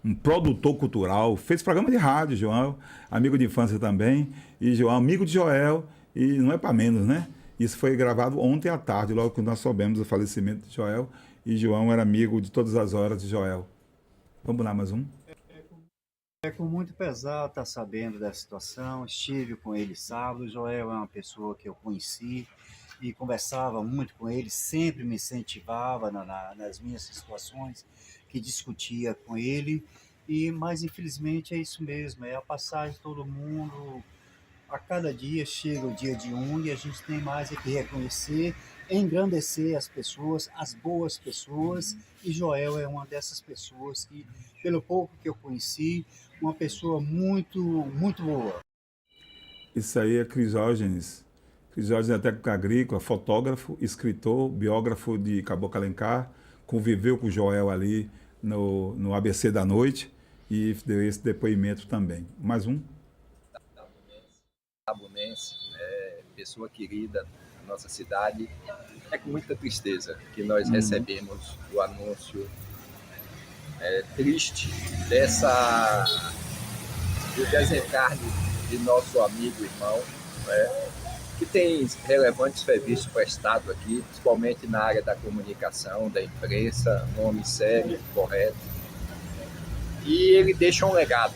é um produtor cultural, fez programa de rádio, João, amigo de infância também, e João, amigo de Joel, e não é para menos, né? Isso foi gravado ontem à tarde, logo que nós soubemos do falecimento de Joel, e João era amigo de todas as horas de Joel. Vamos lá, mais um? É com muito pesar estar sabendo da situação. Estive com ele sábado. Joel é uma pessoa que eu conheci e conversava muito com ele, sempre me incentivava nas minhas situações, que discutia com ele. Mas infelizmente é isso mesmo, é a passagem de todo mundo. A cada dia chega o dia de um e a gente tem mais que reconhecer, engrandecer as pessoas, as boas pessoas, e Joel é uma dessas pessoas que, pelo pouco que eu conheci, uma pessoa muito, muito boa. Isso aí é Crisógenes. Crisógenes é técnico agrícola, fotógrafo, escritor, biógrafo de Caboclo Alencar, conviveu com o Joel ali no ABC da Noite e deu esse depoimento também. Mais um? Itabunense, pessoa querida da nossa cidade. É com muita tristeza que nós recebemos o anúncio triste do desencarne de nosso amigo irmão, que tem relevantes serviços prestados aqui, principalmente na área da comunicação, da imprensa, um homem sério, correto. E ele deixa um legado,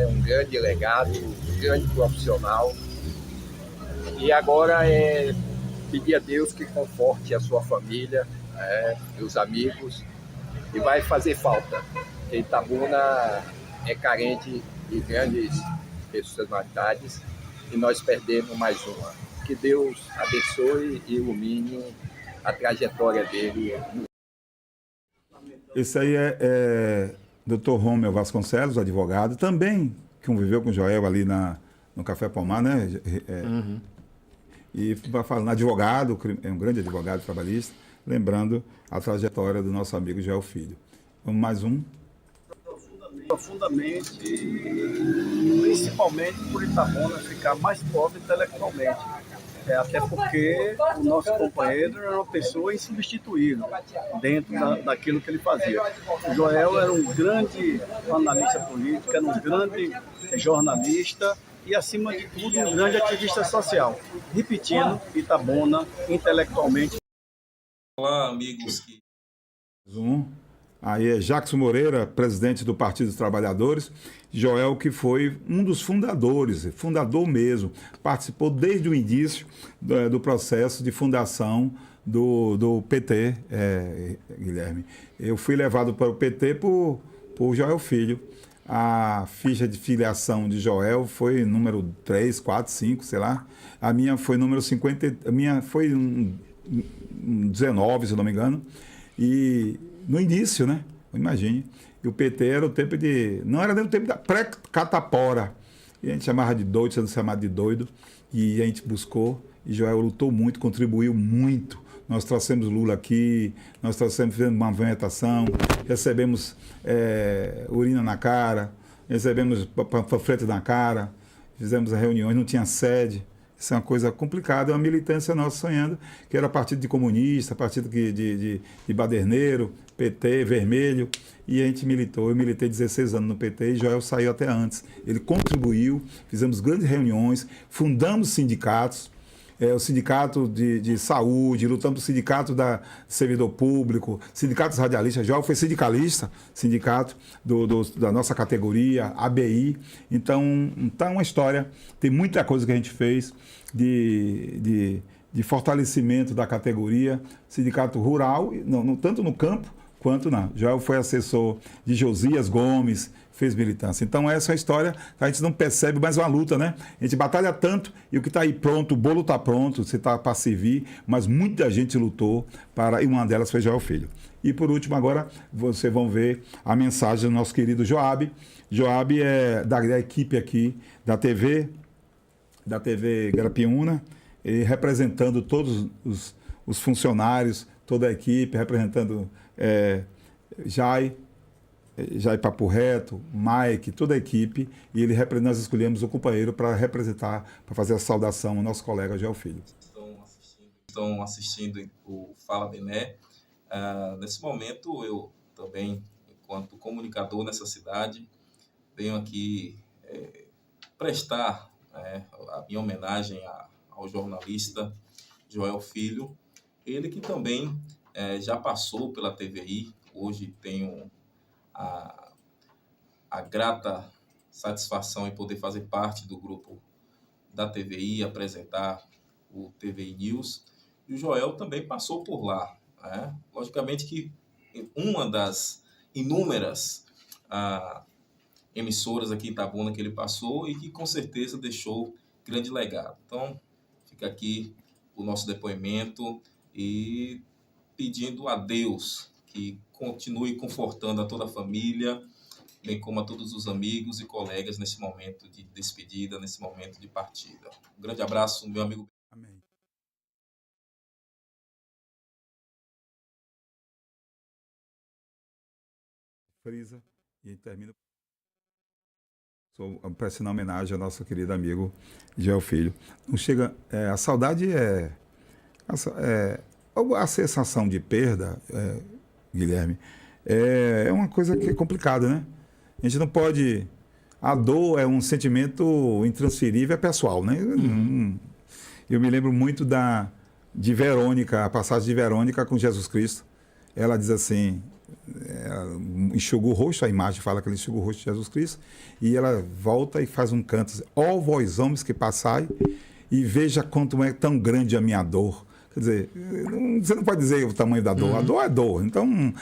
um grande legado, um grande profissional. E agora é pedir a Deus que conforte a sua família, e os amigos, e vai fazer falta, porque Itabuna é carente de grandes personalidades e nós perdemos mais uma. Que Deus abençoe e ilumine a trajetória dele. Esse aí é Dr. Romeu Vasconcelos, advogado, também conviveu com o Joel ali no Café Pomar, né? E falando, advogado, é um grande advogado trabalhista, lembrando a trajetória do nosso amigo Joel Filho. Vamos mais um. Profundamente, principalmente por Itabuna ficar mais pobre intelectualmente. Até porque o nosso companheiro era uma pessoa insubstituível dentro daquilo que ele fazia. O Joel era um grande analista político, era um grande jornalista e, acima de tudo, um grande ativista social. Repetindo, Itabuna intelectualmente. Olá, amigos. Aí é Jackson Moreira, presidente do Partido dos Trabalhadores. Joel, que foi um dos fundadores, fundador mesmo, participou desde o início do processo de fundação do PT, Guilherme. Eu fui levado para o PT por Joel Filho. A ficha de filiação de Joel foi número 3, 4, 5, sei lá. A minha foi número 50, a minha foi 19, se não me engano. E no início, né? Imagine. E o PT era o tempo de... Não era nem o tempo da pré-catapora. E a gente chamava de doido, sendo chamado de doido. E a gente buscou. E Joel lutou muito, contribuiu muito. Nós trouxemos Lula aqui, fizemos uma movimentação, recebemos urina na cara, recebemos panfleto na cara, fizemos reuniões, não tinha sede. Isso é uma coisa complicada, é uma militância nossa sonhando, que era partido de comunista, partido de baderneiro, PT, vermelho, e a gente militou. Eu militei 16 anos no PT e Joel saiu até antes. Ele contribuiu, fizemos grandes reuniões, fundamos sindicatos, o sindicato de saúde, lutamos o sindicato da servidor público, sindicatos radialistas. Joel foi sindicalista, sindicato da nossa categoria, ABI. Então, tá uma história, tem muita coisa que a gente fez de fortalecimento da categoria, sindicato rural, tanto no campo quanto não. Joel foi assessor de Josias Gomes, fez militância. Então essa é a história, a gente não percebe, mas é uma luta, né? A gente batalha tanto e o que está aí pronto, o bolo está pronto, você está para servir, mas muita gente lutou e uma delas foi Joel Filho. E por último agora, vocês vão ver a mensagem do nosso querido Joab. Joab é da equipe aqui da TV Garapiúna, e representando todos os funcionários, toda a equipe, representando Jai Papo Reto, Mike, toda a equipe, e nós escolhemos o companheiro para representar, para fazer a saudação ao nosso colega Joel Filho. Estão assistindo o Fala Bené. Nesse momento, eu também, enquanto comunicador nessa cidade, venho aqui prestar a minha homenagem ao jornalista Joel Filho, ele que também já passou pela TVI, hoje tenho a grata satisfação em poder fazer parte do grupo da TVI, apresentar o TVI News, e o Joel também passou por lá. Logicamente que uma das inúmeras emissoras aqui em Itabuna que ele passou e que com certeza deixou grande legado. Então, fica aqui o nosso depoimento e pedindo a Deus que continue confortando a toda a família, bem como a todos os amigos e colegas nesse momento de despedida, nesse momento de partida. Um grande abraço, meu amigo. Amém. Frisa e termina. Sou prestando homenagem ao nosso querido amigo Joel Filho. Não chega, a saudade a sensação de perda, Guilherme, é uma coisa que é complicada, né? A gente não pode... A dor é um sentimento intransferível, é pessoal, né? Eu me lembro muito de Verônica, a passagem de Verônica com Jesus Cristo. Ela diz assim, ela enxuga o rosto, a imagem fala que ela enxuga o rosto de Jesus Cristo, e ela volta e faz um canto, ó vós homens que passai, e veja quanto é tão grande a minha dor, Quer dizer, você não pode dizer o tamanho da dor. A dor é dor. Então,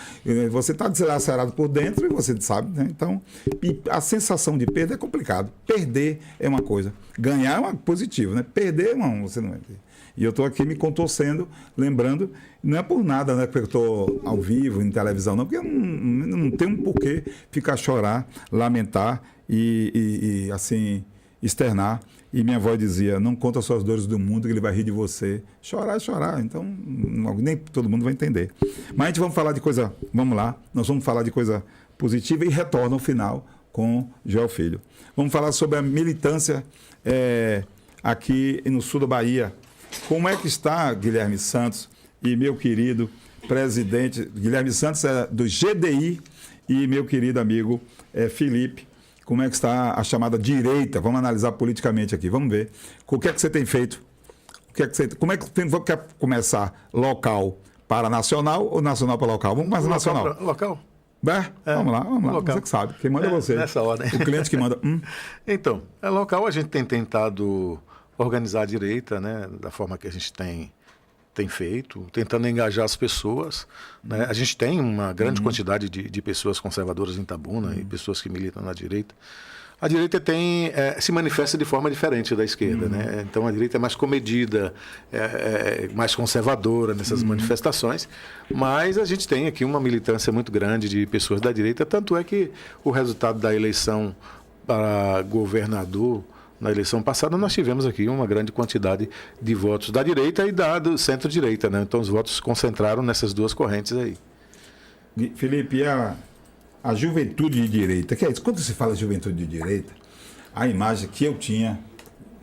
você está deslacerado por dentro e você sabe, né? Então, e a sensação de perda é complicado. Perder é uma coisa. Ganhar é uma positivo, né? Perder, não, você não vai ter. E eu estou aqui me contorcendo, lembrando, não é por nada, né, porque eu estou ao vivo, em televisão, não, porque eu não tenho um porquê ficar chorar, lamentar e assim, externar. E minha avó dizia, não conta suas dores do mundo que ele vai rir de você. Chorar é chorar, então nem todo mundo vai entender. Mas a gente vamos falar de coisa, vamos lá, nós vamos falar de coisa positiva e retorno ao final com Joel Filho. Vamos falar sobre a militância aqui no sul da Bahia. Como é que está Guilherme Santos e meu querido presidente, Guilherme Santos é do GDI e meu querido amigo Felipe, como é que está a chamada direita? Vamos analisar politicamente aqui, vamos ver. O que é que você tem feito? Como é que quer começar? Local para nacional ou nacional para local? Vamos começar nacional. Local? Vamos lá. Local. Você que sabe. Quem manda é você. Nessa ordem. O cliente que manda. Então, local a gente tem tentado organizar a direita, né, da forma que a gente tem feito, tentando engajar as pessoas. Né? A gente tem uma grande quantidade de pessoas conservadoras em Itabuna e pessoas que militam na direita. A direita se manifesta de forma diferente da esquerda. Né? Então a direita é mais comedida, mais conservadora nessas manifestações, mas a gente tem aqui uma militância muito grande de pessoas da direita, tanto é que o resultado da eleição para governador, na eleição passada, nós tivemos aqui uma grande quantidade de votos da direita e do centro-direita, né? Então os votos se concentraram nessas duas correntes aí. Felipe, a juventude de direita, que é isso? Quando se fala de juventude de direita, a imagem que eu tinha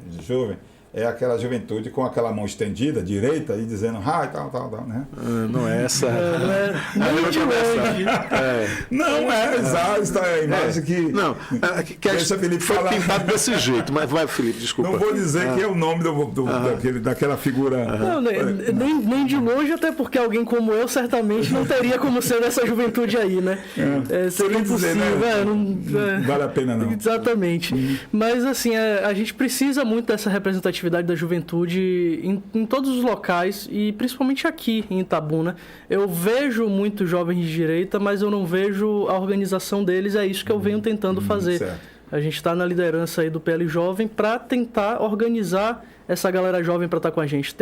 de jovem é aquela juventude com aquela mão estendida, direita, e dizendo, tal, né? Não é essa. Não é exato, é a imagem que... Não, deixa Felipe falar. Foi pintado desse jeito, mas vai, Felipe, desculpa. Não vou dizer que é o nome daquela figura... Não, nem de longe, até porque alguém como eu certamente não teria como ser dessa juventude aí, né? Seria impossível. Não vale a pena, não. Exatamente. Mas, assim, a gente precisa muito dessa representatividade da juventude em todos os locais e principalmente aqui em Itabuna. Eu vejo muitos jovens de direita, mas eu não vejo a organização deles, é isso que eu venho tentando fazer. Certo. A gente está na liderança aí do PL Jovem para tentar organizar essa galera jovem para estar com a gente.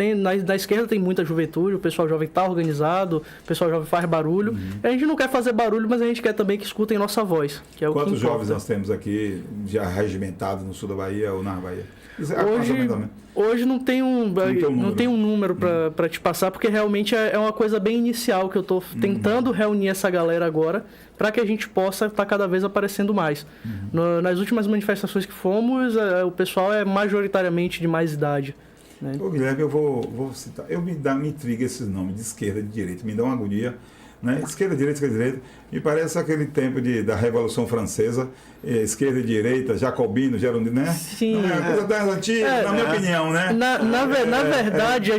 Na esquerda tem muita juventude, o pessoal jovem está organizado, o pessoal jovem faz barulho. A gente não quer fazer barulho, mas a gente quer também que escutem nossa voz. Que é Quantos jovens nós temos aqui já regimentados no sul da Bahia ou na Bahia? Hoje não tem um número para te passar, porque realmente é uma coisa bem inicial que eu estou tentando reunir essa galera agora para que a gente possa estar cada vez aparecendo mais. Nas últimas manifestações que fomos, o pessoal é majoritariamente de mais idade. Né? Ô, Guilherme, eu vou citar. Me intriga esses nomes de esquerda e de direita, me dá uma agonia. Né? Esquerda, direita, me parece aquele tempo da Revolução Francesa, esquerda e direita, jacobino, gerondino, né? Sim. Não é coisa das antigas, na minha opinião, né? Na verdade,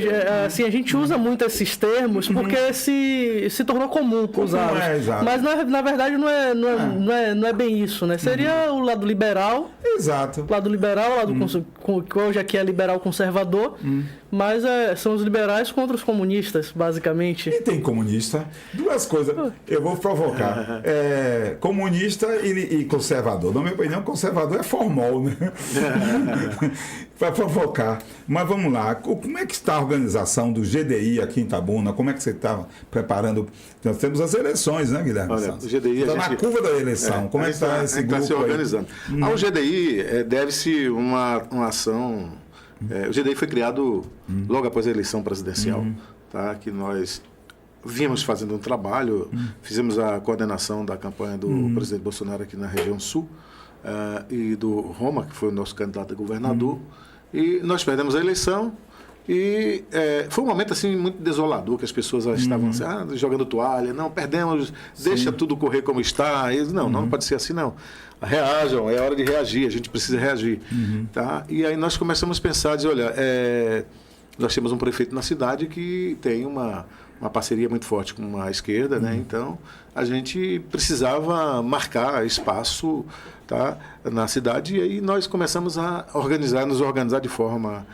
assim, a gente usa muito esses termos porque se tornou comum usá-los. Mas na verdade não é bem isso, né? Seria o lado liberal. Exato. O lado liberal, o lado que hoje aqui é liberal conservador, mas são os liberais contra os comunistas, basicamente. E tem comunista. Duas coisas. Eu vou provocar. Comunista e conservador. Na minha opinião, conservador é formol, né? Para provocar. Mas vamos lá. Como é que está a organização do GDI aqui em Itabuna? Como é que você está preparando? Nós temos as eleições, né, Guilherme? Olha, o GDI está na curva da eleição. Como é que está esse grupo se organizando? Ao GDI deve-se uma ação... o GDI foi criado logo após a eleição presidencial, tá? Que nós vimos fazendo um trabalho, fizemos a coordenação da campanha do presidente Bolsonaro aqui na região sul, e do Roma, que foi o nosso candidato a governador, e nós perdemos a eleição, e foi um momento assim muito desolador, que as pessoas estavam assim, jogando toalha, não, perdemos, deixa tudo correr como está, e não pode ser assim não. Reajam, é hora de reagir, a gente precisa reagir. Tá? E aí nós começamos a pensar, dizer, olha, nós temos um prefeito na cidade que tem uma parceria muito forte com a esquerda, né? Então a gente precisava marcar espaço, tá, na cidade, e aí nós começamos a nos organizar de forma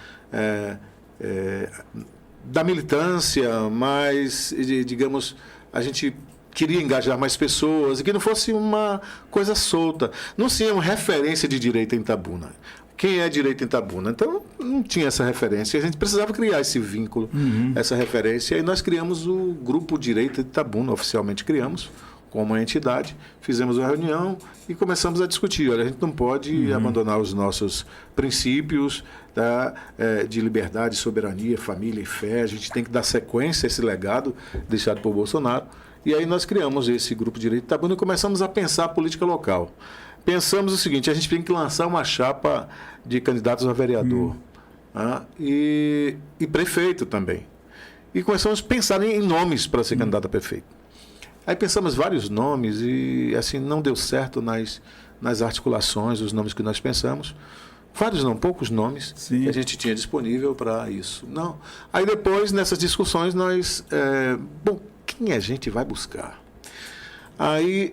da militância, mas, digamos, a gente queria engajar mais pessoas e que não fosse uma coisa solta. Não tinha uma referência de direita em Itabuna. Quem é direita em Itabuna? Então, não tinha essa referência. A gente precisava criar esse vínculo, essa referência. E nós criamos o Grupo Direita de Itabuna, oficialmente criamos, como entidade. Fizemos uma reunião e começamos a discutir. Olha, a gente não pode abandonar os nossos princípios, tá, de liberdade, soberania, família e fé. A gente tem que dar sequência a esse legado deixado por Bolsonaro. E aí nós criamos esse Grupo Direito de Itabuna e começamos a pensar a política local. Pensamos o seguinte, a gente tem que lançar uma chapa de candidatos a vereador, e prefeito também. E começamos a pensar em nomes para ser candidato a prefeito. Aí pensamos vários nomes e assim não deu certo nas articulações, os nomes que nós pensamos. Vários não, poucos nomes que a gente tinha disponível para isso. Não. Aí depois, nessas discussões, nós... quem a gente vai buscar? Aí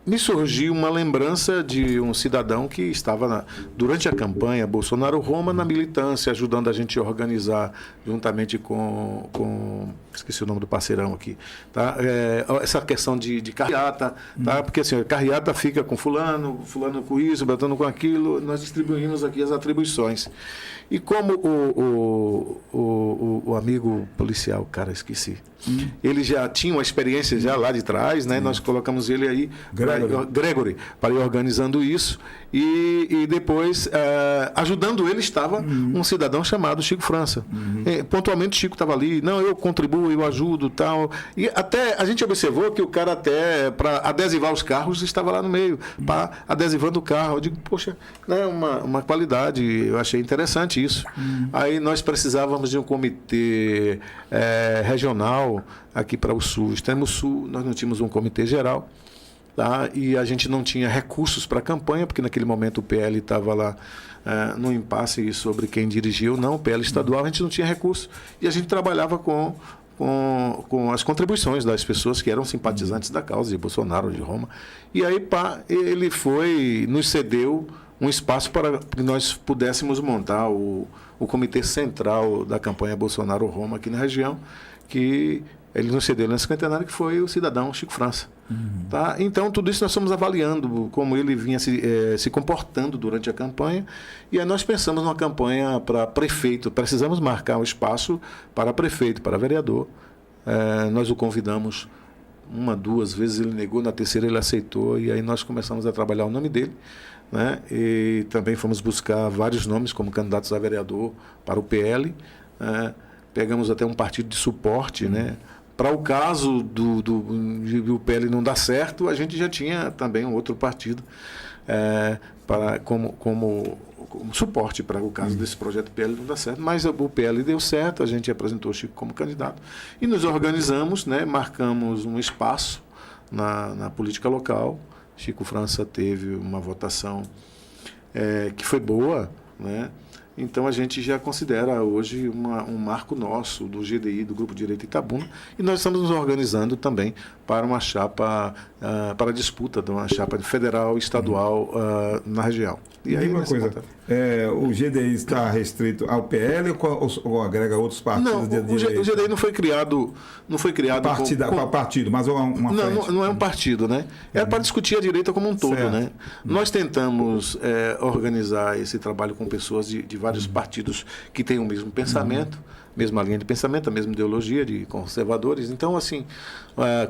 me surgiu uma lembrança de um cidadão que estava durante a campanha Bolsonaro-Roma na militância, ajudando a gente a organizar juntamente com esqueci o nome do parceirão aqui, tá? Essa questão de carreata, tá? Porque assim, carreata fica com fulano com isso, batendo com aquilo, nós distribuímos aqui as atribuições. E como o amigo policial, cara, esqueci, ele já tinha uma experiência já lá de trás, né? Nós colocamos ele aí, Gregory, para ir organizando isso, e depois, ajudando ele, estava um cidadão chamado Chico França. Pontualmente, Chico estava ali, não, eu contribuo, eu ajudo, tal. E até a gente observou que o cara até, para adesivar os carros, estava lá no meio, adesivando o carro. Eu digo, poxa, né, uma qualidade, eu achei interessante isso. Aí nós precisávamos de um comitê regional aqui para o Sul. Extremo Sul, nós não tínhamos um comitê geral, tá? E a gente não tinha recursos para a campanha, porque naquele momento o PL estava lá no impasse sobre quem dirigia ou não, o PL estadual, a gente não tinha recursos. E a gente trabalhava com as contribuições das pessoas que eram simpatizantes da causa de Bolsonaro, de Roma. E aí, ele nos cedeu um espaço para que nós pudéssemos montar o comitê central da campanha Bolsonaro-Roma aqui na região, que ele nos cedeu nesse centenário, que foi o cidadão Chico França. Tá? Então, tudo isso nós estamos avaliando, como ele vinha se comportando durante a campanha, e aí nós pensamos numa campanha para prefeito. Precisamos marcar um espaço para prefeito, para vereador. Nós o convidamos 1, 2 vezes, ele negou, na terceira ele aceitou, e aí nós começamos a trabalhar o nome dele, né? E também fomos buscar vários nomes como candidatos a vereador para o PL. Pegamos até um partido de suporte, né? Para o caso do PL não dar certo, a gente já tinha também um outro partido como suporte para o caso desse projeto PL não dar certo. Mas o PL deu certo, a gente apresentou o Chico como candidato. E nos organizamos, né? Marcamos um espaço na política local. Chico França teve uma votação que foi boa, né? Então a gente já considera hoje um marco nosso do GDI, do Grupo Direito Itabuna, e nós estamos nos organizando também para uma chapa, para a disputa de uma chapa federal e estadual na região. E aí, uma coisa, o GDI está restrito ao PL ou agrega outros partidos? Não, o GDI não foi criado partido, mas uma frente. Não é um partido, né? É para discutir a direita como um todo, certo, né? Nós tentamos organizar esse trabalho com pessoas de vários partidos que têm o mesmo pensamento, mesma linha de pensamento, a mesma ideologia, de conservadores. Então, assim,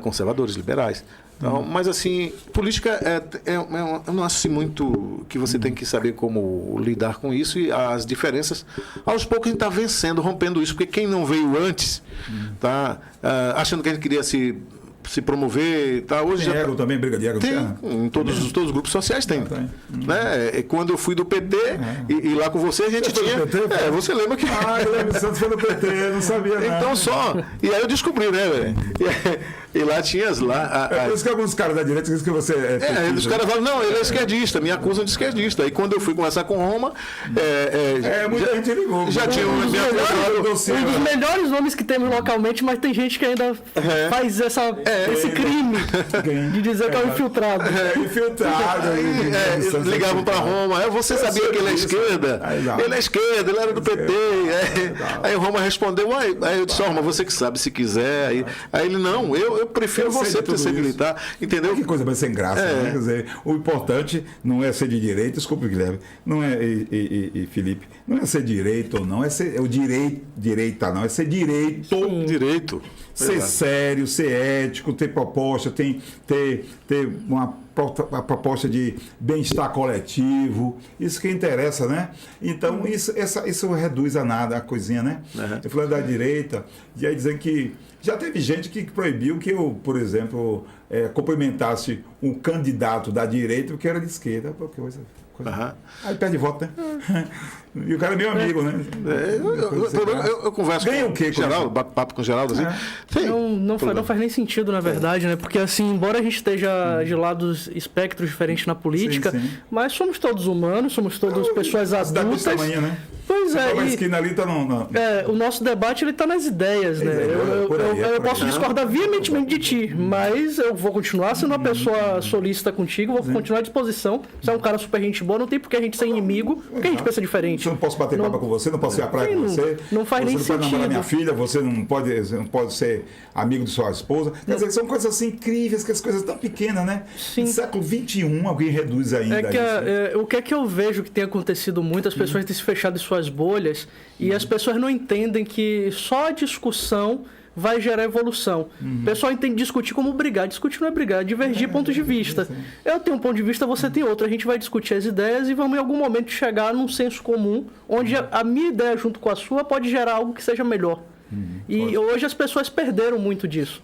conservadores, liberais. Então, mas assim, política eu não acho muito que você tem que saber como lidar com isso, e as diferenças, aos poucos a gente está vencendo, rompendo isso, porque quem não veio antes, tá achando que a gente queria se promover, tá? Hoje tem ego também, briga de ego. Tem, em todos os grupos sociais tem. Né? Quando eu fui do PT e lá com você, a gente tinha... você lembra que... eu lembro que o Santos foi do PT, eu não sabia nada. Então e aí eu descobri, né, velho? E lá tinha por isso que alguns caras da direita dizem que você os caras falam, não, ele é esquerdista, me acusam de esquerdista. E quando eu fui conversar com Roma... muita gente ligou. Já tinha um dos melhores nomes que temos localmente, mas tem gente que ainda faz essa esse crime de dizer que é um infiltrado. Infiltrado. Ligavam para Roma. Você sabia que ele é esquerda? Ele é esquerda, ele era do PT. Aí o Roma respondeu, aí eu disse, mas você que sabe, se quiser. Aí ele, não, eu prefiro você ter ser militar. Entendeu? Que coisa mais sem graça, né? Quer dizer, o importante não é ser de direita, desculpe, Guilherme, não é, e Felipe, não é ser direito ou não, é ser direita, não, é ser direito. Ser sério, ser ético, ter proposta, ter uma proposta de bem-estar coletivo, isso que interessa, né? Então, isso reduz a nada a coisinha, né? Eu falei da direita, e aí dizendo que já teve gente que proibiu que eu, por exemplo, cumprimentasse um candidato da direita porque era de esquerda, porque coisa. Aí perde voto, né? E o cara é meu amigo, né? Eu converso com o Geraldo, bato papo com o Geraldo, assim. Não faz nem sentido, na verdade, né? Porque, assim, embora a gente esteja de lados espectros diferentes na política, mas somos todos humanos, somos todos pessoas adultas. Tamanho, né? Pois é. A esquina ali tá não. O nosso debate ele tá nas ideias, né? Eu posso discordar veementemente de ti, mas eu vou continuar sendo uma pessoa solícita contigo, vou continuar à disposição. Você é um cara super gente boa, não tem por que a gente ser inimigo, porque a gente pensa diferente. Eu não posso bater papo com você, não posso ir à praia com você. Não faz nem sentido. Você não pode namorar minha filha, você não pode ser amigo de sua esposa. Quer dizer, são coisas assim incríveis, que as coisas tão pequenas, né? Sim. No século XXI, alguém reduz ainda isso. O que é que eu vejo que tem acontecido muito? As pessoas têm se fechado em suas bolhas e as pessoas não entendem que só a discussão vai gerar evolução. O pessoal entende discutir como brigar. Discutir não é brigar, é divergir pontos de vista. Eu tenho um ponto de vista, você tem outro. A gente vai discutir as ideias e vamos em algum momento chegar num senso comum, onde a minha ideia junto com a sua pode gerar algo que seja melhor. E hoje as pessoas perderam muito disso.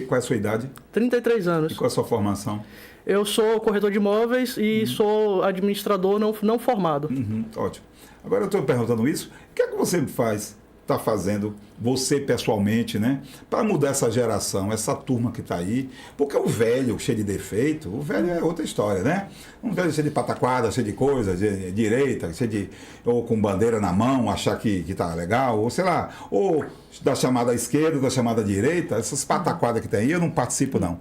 Qual é a sua idade? 33 anos. E qual é a sua formação? Eu sou corretor de imóveis e sou administrador não formado. Ótimo. Agora eu estou perguntando isso, o que é que você está fazendo, você pessoalmente, né, para mudar essa geração, essa turma que está aí? Porque o velho, cheio de defeito, o velho é outra história, né? Um velho cheio de pataquada, cheio de coisa, de direita, ou com bandeira na mão, achar que está legal, ou sei lá, ou da chamada esquerda, da chamada direita, essas pataquadas que tem aí, eu não participo não.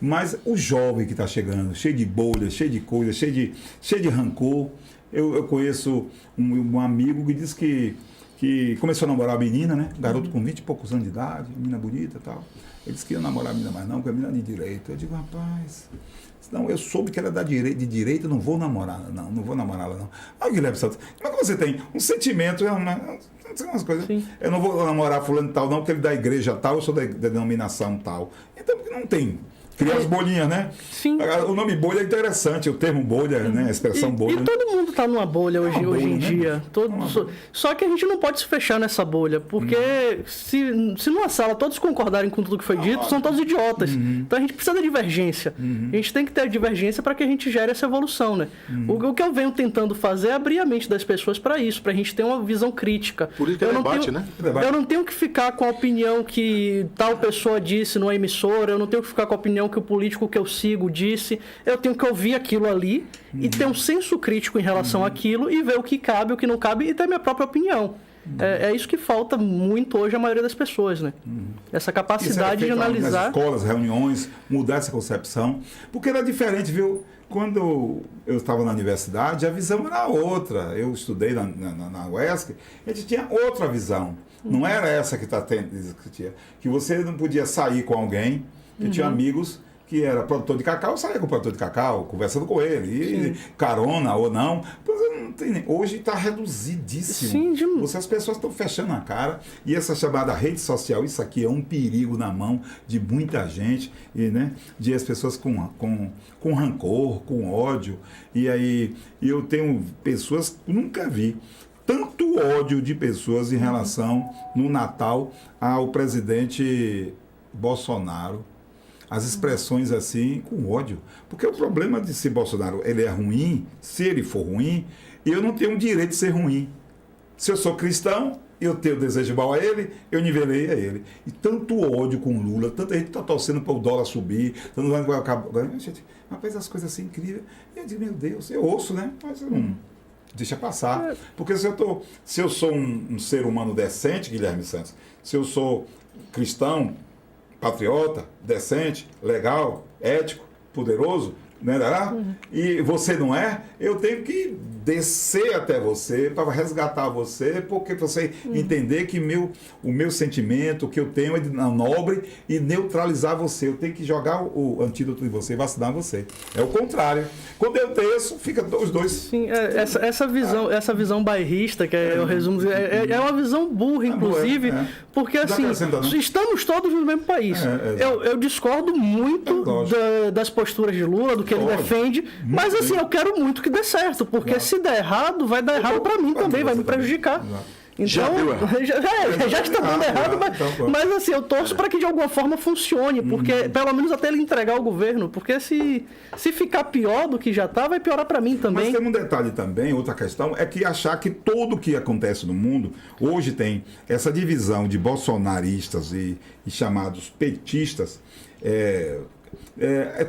Mas o jovem que está chegando, cheio de bolhas, cheio de coisa, cheio de rancor. Eu conheço um amigo que disse que começou a namorar a menina, né? Garoto com 20 e poucos anos de idade, menina bonita e tal. Ele disse que ia namorar a menina, mas não, porque a menina é de direita. Eu digo, rapaz, não, eu soube que ela é de direita, não vou namorá-la, não vou namorá-la, não. Aí, Guilherme Santos, como é que você tem um sentimento, umas coisas. Eu não vou namorar fulano tal, não, porque ele é da igreja tal, eu sou da denominação tal. Então, não tem. Cria as bolinhas, né? Sim. O nome bolha é interessante, o termo bolha, né? A expressão bolha. E todo mundo está numa bolha hoje em dia. Né? Só que a gente não pode se fechar nessa bolha, porque se numa sala todos concordarem com tudo que foi dito, são todos idiotas. Então a gente precisa da divergência. A gente tem que ter a divergência para que a gente gere essa evolução, né? O que eu venho tentando fazer é abrir a mente das pessoas para isso, para a gente ter uma visão crítica. Por isso que é debate, né? Eu não tenho que ficar com a opinião que tal pessoa disse numa emissora, eu não tenho que ficar com a opinião que o político que eu sigo disse, eu tenho que ouvir aquilo ali e ter um senso crítico em relação àquilo e ver o que cabe, o que não cabe e ter minha própria opinião. É isso que falta muito hoje à maioria das pessoas, né? Essa capacidade de analisar... Nas escolas, reuniões, mudar essa concepção, porque era diferente, viu? Quando eu estava na universidade, a visão era outra. Eu estudei na UESC, a gente tinha outra visão. Não era essa que está tendo, que você não podia sair com alguém. Eu tinha amigos que era produtor de cacau, eu saía com o produtor de cacau, conversando com ele, carona ou não. Hoje está reduzidíssimo. As pessoas estão fechando a cara, e essa chamada rede social, isso aqui é um perigo na mão de muita gente, né? De as pessoas com rancor, com ódio. E aí eu tenho pessoas que nunca vi tanto ódio de pessoas em relação, no Natal, ao presidente Bolsonaro. As expressões assim, com ódio. Porque o problema de se Bolsonaro ele é ruim, se ele for ruim, eu não tenho o direito de ser ruim. Se eu sou cristão, eu tenho desejo mal a ele, eu nivelei a ele. E tanto ódio com Lula, tanta gente está torcendo para o dólar subir, tanto vai acabar. Rapaz, as coisas assim incríveis. E eu digo, meu Deus, eu ouço, né? Mas eu não. Deixa passar. Porque se eu sou um ser humano decente, Guilherme Santos, se eu sou cristão, patriota, decente, legal, ético, poderoso, né? E você não é, eu tenho que descer até você para resgatar você, porque você entender que o meu sentimento, o que eu tenho é de nobre e neutralizar você. Eu tenho que jogar o antídoto em você, vacinar você. É o contrário. Quando eu desço, fica os dois. Sim, essa visão bairrista, que é o resumo, é uma visão burra, inclusive, porque assim, estamos todos no mesmo país. Eu discordo muito das posturas de Lula, do que ele defende, mas assim, eu quero muito que dê certo, porque se der errado, vai dar errado para mim também, vai me prejudicar. Então, já está dando errado, mas assim, eu torço para que de alguma forma funcione, porque pelo menos até ele entregar o governo, porque se ficar pior do que já está, vai piorar para mim também. Mas tem um detalhe também, outra questão, é que achar que tudo que acontece no mundo, hoje tem essa divisão de bolsonaristas e chamados petistas,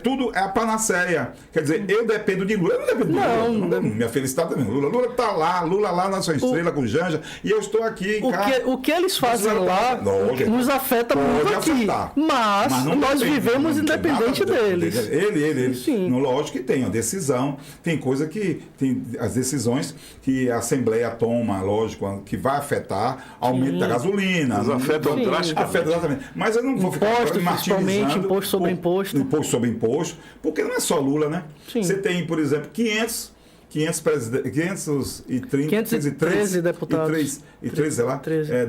tudo é a panaceia. Quer dizer, eu dependo de Lula. Eu não dependo de Lula. Minha felicidade também. Lula está lá, Lula lá na sua estrela com Janja, e eu estou aqui. O que eles fazem lá nos afeta muito aqui. Mas nós vivemos independente deles. Ele. Lógico que tem a decisão, tem coisa que. Tem as decisões que a Assembleia toma, lógico, que vai afetar aumento da gasolina. Mas afetam drasticamente. Afeta exatamente. Mas eu não vou ficar principalmente imposto sobre imposto. Imposto sobre imposto, porque não é só Lula, né? Sim. Você tem, por exemplo, 513 deputados.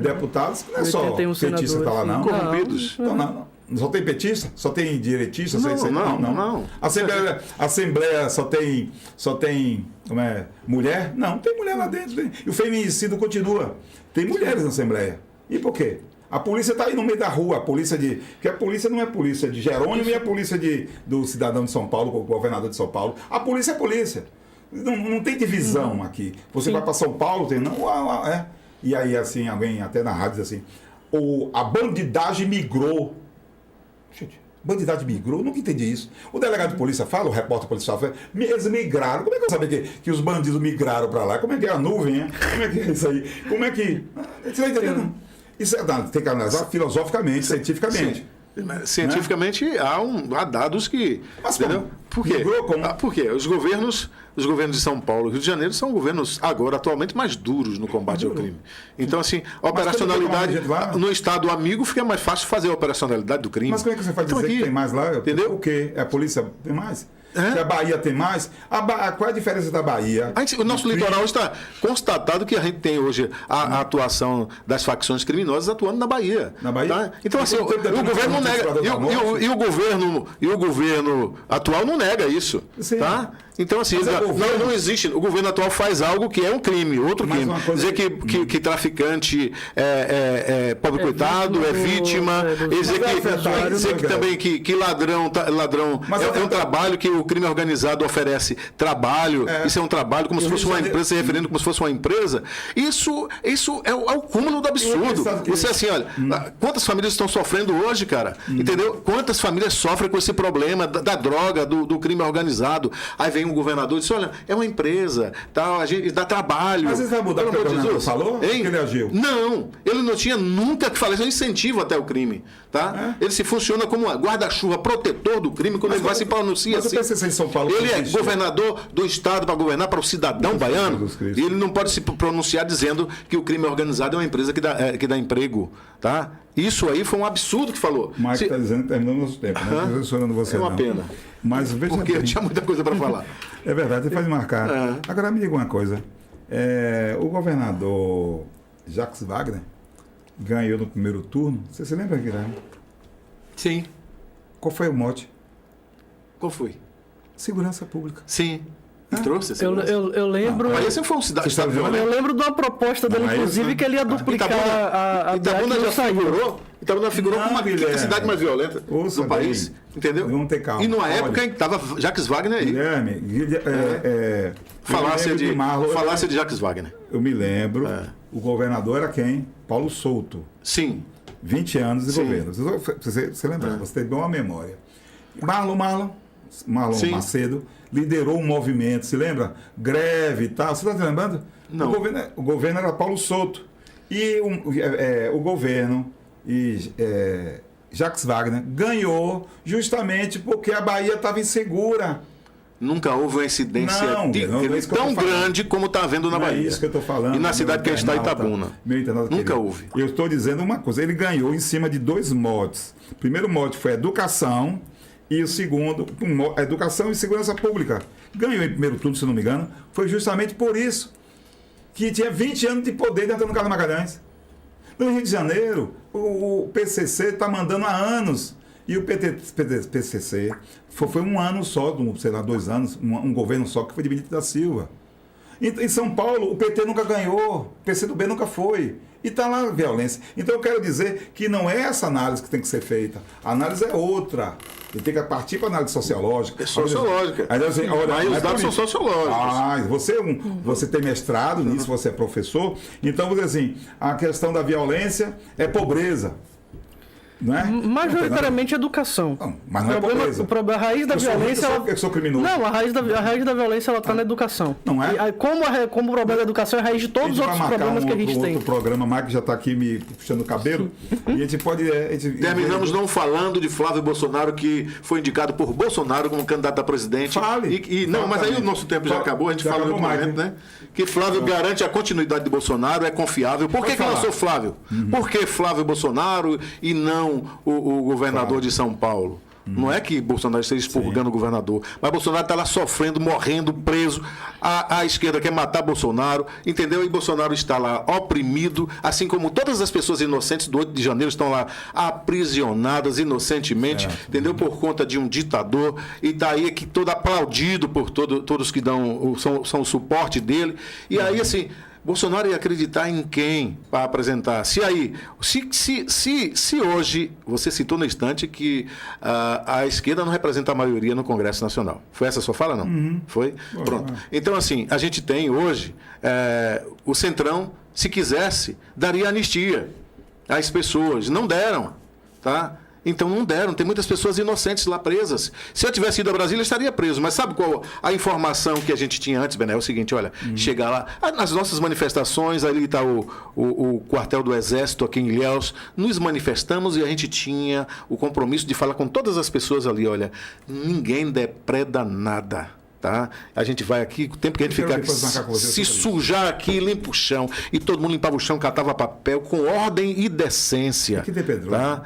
Deputados, que não é só petista que está lá, não. Corrompidos. Não. Só tem petista? Só tem direitista? Não. Assembleia só tem mulher? Não, tem mulher lá dentro. E o feminicídio continua. Tem mulheres na Assembleia. E por quê? A polícia está aí no meio da rua, porque a polícia não é polícia de Jerônimo e a polícia do cidadão de São Paulo, o governador de São Paulo. A polícia é polícia. Não tem divisão aqui. Você vai para São Paulo, tem não. E aí, assim, alguém até na rádio diz assim, a bandidagem migrou. Gente, bandidagem migrou? Nunca entendi isso. O delegado de polícia fala, o repórter policial fala, eles migraram. Como é que eu sabia que os bandidos migraram para lá? Como é que é a nuvem, hein? Como é que é isso aí? Como é que... Você está entendendo? Isso tem que analisar filosoficamente, cientificamente. Cientificamente há dados que... Mas entendeu? Por quê? Por quê? Os governos de São Paulo e Rio de Janeiro são governos agora, atualmente, mais duros no combate ao crime. Então, assim, a operacionalidade no Estado amigo fica mais fácil fazer a operacionalidade do crime. Mas como é que você vai dizer que tem mais lá? Entendeu? O quê? A polícia tem mais? Que a Bahia tem mais? Qual é a diferença da Bahia? O nosso litoral está constatado que a gente tem hoje a atuação das facções criminosas atuando na Bahia. Na Bahia? Tá? Então, assim, o governo não nega. E o governo atual não nega isso. Sim. Tá? Então, assim, não existe. O governo atual faz algo que é um crime, outro crime. Dizer que traficante é pobre coitado, é vítima. Dizer que também que ladrão é um trabalho que o crime organizado oferece trabalho. Isso é um trabalho como se fosse uma empresa, se referindo como se fosse uma empresa. Isso é o cúmulo do absurdo. Você, assim, olha, quantas famílias estão sofrendo hoje, cara? Entendeu? Quantas famílias sofrem com esse problema da droga, do crime organizado? Aí vem um governador e diz, olha, é uma empresa, tal, a gente dá trabalho. Mas você vai mudar o que o governador falou? Hein? Que ele agiu? Não, ele não tinha nunca que falar, isso é um incentivo até o crime. Tá? Ele se funciona como um guarda-chuva protetor do crime quando ele vai se pronunciar assim. Em São Paulo ele é governador do Estado para governar para o cidadão baiano e ele não pode se pronunciar dizendo que o crime organizado é uma empresa que dá emprego. Tá? Isso aí foi um absurdo que falou. O Mike está dizendo que terminou o nosso tempo. É uma pena. Mas veja porque eu tinha muita coisa para falar. É verdade, você pode marcar. Agora me diga uma coisa. O governador Jacques Wagner ganhou no primeiro turno. Você se lembra, Guilherme? Sim. Qual foi o mote? Qual foi? Segurança pública. Sim. Trouxe eu lembro. Bahia sempre foi um estado violento. Eu lembro de uma proposta dele, inclusive, que ele ia duplicar a Itabuna já figurou. Itabuna figurou como a cidade mais violenta do país. Entendeu? Vamos ter calma. E numa época em que estava Jacques Wagner aí. Guilherme, falácia de Jacques Wagner. Eu me lembro. O governador era quem? Paulo Souto. Sim. 20 anos de governo. Você lembra? Você tem boa memória. Marlon Macedo liderou um movimento, se lembra? Greve e tal. Você está se lembrando? Não. O governo era Paulo Souto. E o governo Jacques Wagner, ganhou justamente porque a Bahia estava insegura. Nunca houve uma incidência não é isso que eu tão tô falando. grande como está havendo na Bahia. É isso que eu estou falando. E na cidade que está Itabuna. Nunca houve. Eu estou dizendo uma coisa, ele ganhou em cima de 2 motes. O primeiro mote foi educação e o segundo, educação e segurança pública. Ganhou em primeiro turno, se não me engano, foi justamente por isso que tinha 20 anos de poder dentro do Carlos Magalhães. No Rio de Janeiro, o PCC está mandando há anos. E o PCC foi um ano só, sei lá, 2 anos, um governo só, que foi de Benito da Silva. Em São Paulo, o PT nunca ganhou, o PCdoB nunca foi. E está lá a violência. Então eu quero dizer que não é essa análise que tem que ser feita. A análise é outra. E tem que partir para a análise sociológica. É sociológica. Aí os dados são sociológicos. Você tem mestrado nisso, você é professor. Então, vou dizer assim, a questão da violência é pobreza. Não é? Majoritariamente educação. Não, mas não é pobreza. A raiz da violência... Eu sou criminoso. Não, a raiz da violência está na educação. Não é? E como o problema da educação é a raiz de todos os outros problemas que a gente tem. O programa, Marco já está aqui me puxando o cabelo. E a gente pode... Terminamos não falando de Flávio Bolsonaro, que foi indicado por Bolsonaro como candidato a presidente. Mas aí o nosso tempo já acabou, a gente fala em outro momento, né? Que Flávio garante a continuidade de Bolsonaro, é confiável. Por que lançou Flávio? Por que Flávio Bolsonaro e não o governador de São Paulo? Não é que Bolsonaro esteja expurgando o governador, mas Bolsonaro está lá sofrendo, morrendo, preso. A esquerda quer matar Bolsonaro, entendeu? E Bolsonaro está lá oprimido, assim como todas as pessoas inocentes do 8 de janeiro estão lá aprisionadas inocentemente, entendeu? Por conta de um ditador. E daí que todo aplaudido por todos que são o suporte dele. E aí, assim... Bolsonaro ia acreditar em quem para apresentar? Se hoje, você citou no instante que a esquerda não representa a maioria no Congresso Nacional. Foi essa a sua fala, não? Uhum. Foi? Pronto. Então, assim, a gente tem hoje o Centrão, se quisesse, daria anistia às pessoas. Não deram, tá? Então não deram, tem muitas pessoas inocentes lá presas. Se eu tivesse ido a Brasília, eu estaria preso. Mas sabe qual a informação que a gente tinha antes, Bené? É o seguinte, olha, chegar lá, nas nossas manifestações, ali está o quartel do Exército aqui em Ilhéus, nos manifestamos e a gente tinha o compromisso de falar com todas as pessoas ali, olha, ninguém depreda nada. Tá? A gente vai aqui, o tempo que a gente ficar aqui, se sujar aqui, limpa o chão. E todo mundo limpava o chão, catava papel com ordem e decência. Aqui tem Pedro. Tá?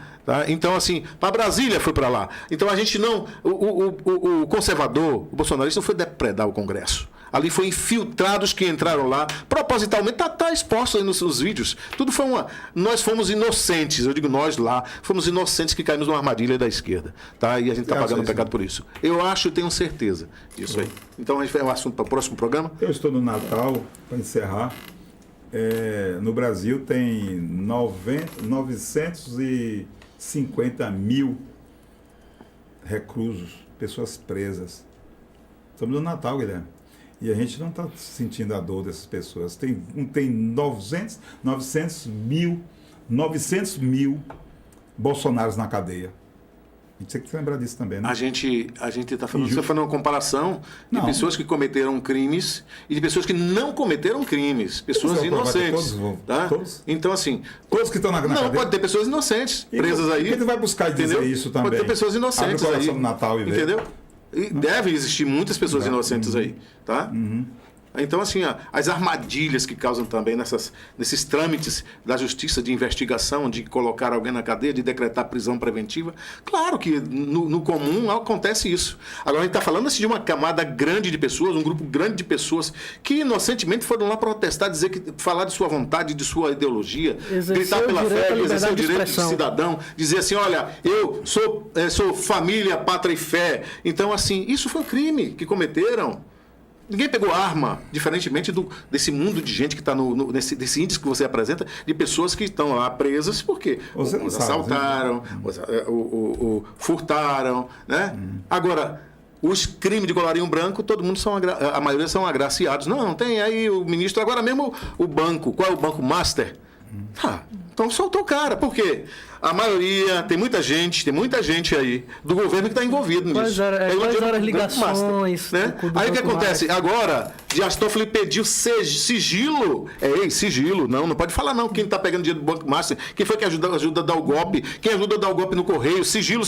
Então, assim, para Brasília foi para lá. Então a gente não. O conservador, o bolsonarista, não foi depredar o Congresso. Ali foi infiltrados que entraram lá, propositalmente, tá exposto aí nos vídeos. Tudo foi nós fomos inocentes, eu digo nós lá, fomos inocentes que caímos numa armadilha da esquerda. Tá? E a gente está pagando o pecado por isso. Eu acho e tenho certeza disso aí. Então a gente vai um assunto para o próximo programa. Eu estou no Natal, para encerrar. No Brasil tem 950 mil reclusos, pessoas presas. Estamos no Natal, Guilherme. E a gente não está sentindo a dor dessas pessoas. Tem 900 mil Bolsonaros na cadeia. A gente tem que lembrar disso também, né? A gente está falando, você falando uma comparação de pessoas que cometeram crimes e de pessoas que não cometeram crimes. Pessoas inocentes. Tá? Todos? Então, assim... Todos que estão na cadeia? Não, pode ter pessoas inocentes presas aí. Ele vai buscar dizer isso também. Pode ter pessoas inocentes aí. aí. Do Natal e entendeu? E devem existir muitas pessoas inocentes aí, tá? Então, assim, as armadilhas que causam também nesses trâmites da justiça de investigação, de colocar alguém na cadeia, de decretar prisão preventiva, claro que no comum acontece isso. Agora, a gente está falando assim, de uma camada grande de pessoas, um grupo grande de pessoas que inocentemente foram lá protestar, falar de sua vontade, de sua ideologia, gritar pela fé, exercer o direito de cidadão, dizer assim, olha, eu sou família, pátria e fé. Então, assim, isso foi um crime que cometeram. Ninguém pegou arma, diferentemente desse mundo de gente que está desse índice que você apresenta, de pessoas que estão lá presas porque assaltaram, furtaram, né? Agora, os crimes de colarinho branco, todo mundo a maioria são agraciados. Não, tem aí o ministro, agora mesmo o banco, qual é o banco Master? Então soltou o cara. Por quê? A maioria, tem muita gente aí do governo que está envolvido nisso. Quais eram as ligações? Né? Aí o que acontece? Agora, Dias Toffoli pediu sigilo. Sigilo. Não pode falar não. Quem está pegando dinheiro do Banco Master, quem foi que ajuda a dar o golpe? Quem ajuda a dar o golpe no Correio? Sigilo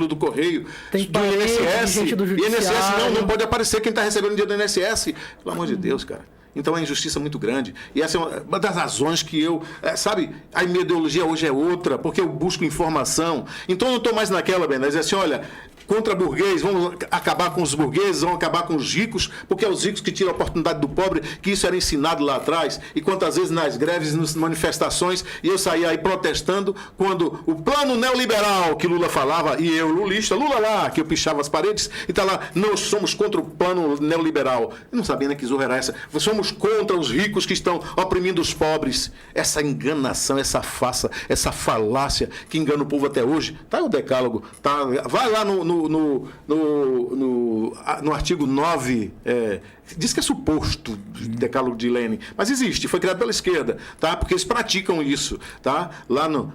do Correio. Tem do INSS. gente do INSS não pode aparecer quem está recebendo dinheiro do INSS. Pelo amor de Deus, cara. Então é uma injustiça muito grande. E essa é uma das razões que eu... sabe, a minha ideologia hoje é outra, porque eu busco informação. Então eu não estou mais naquela, Ben, dizer assim, olha, contra burguês, vamos acabar com os burgueses, vamos acabar com os ricos, porque é os ricos que tiram a oportunidade do pobre, que isso era ensinado lá atrás. E quantas vezes nas greves, nas manifestações, e eu saía aí protestando quando o plano neoliberal que Lula falava, e eu, lulista, Lula lá, que eu pichava as paredes, e tá lá, nós somos contra o plano neoliberal. Eu não sabia nem que zorra era essa. Somos contra os ricos que estão oprimindo os pobres. Essa enganação, essa farsa, essa falácia que engana o povo até hoje. Tá o decálogo. Tá, vai lá no artigo 9, diz que é suposto decálogo de Lenin, mas existe, foi criado pela esquerda, tá? Porque eles praticam isso, tá? Lá no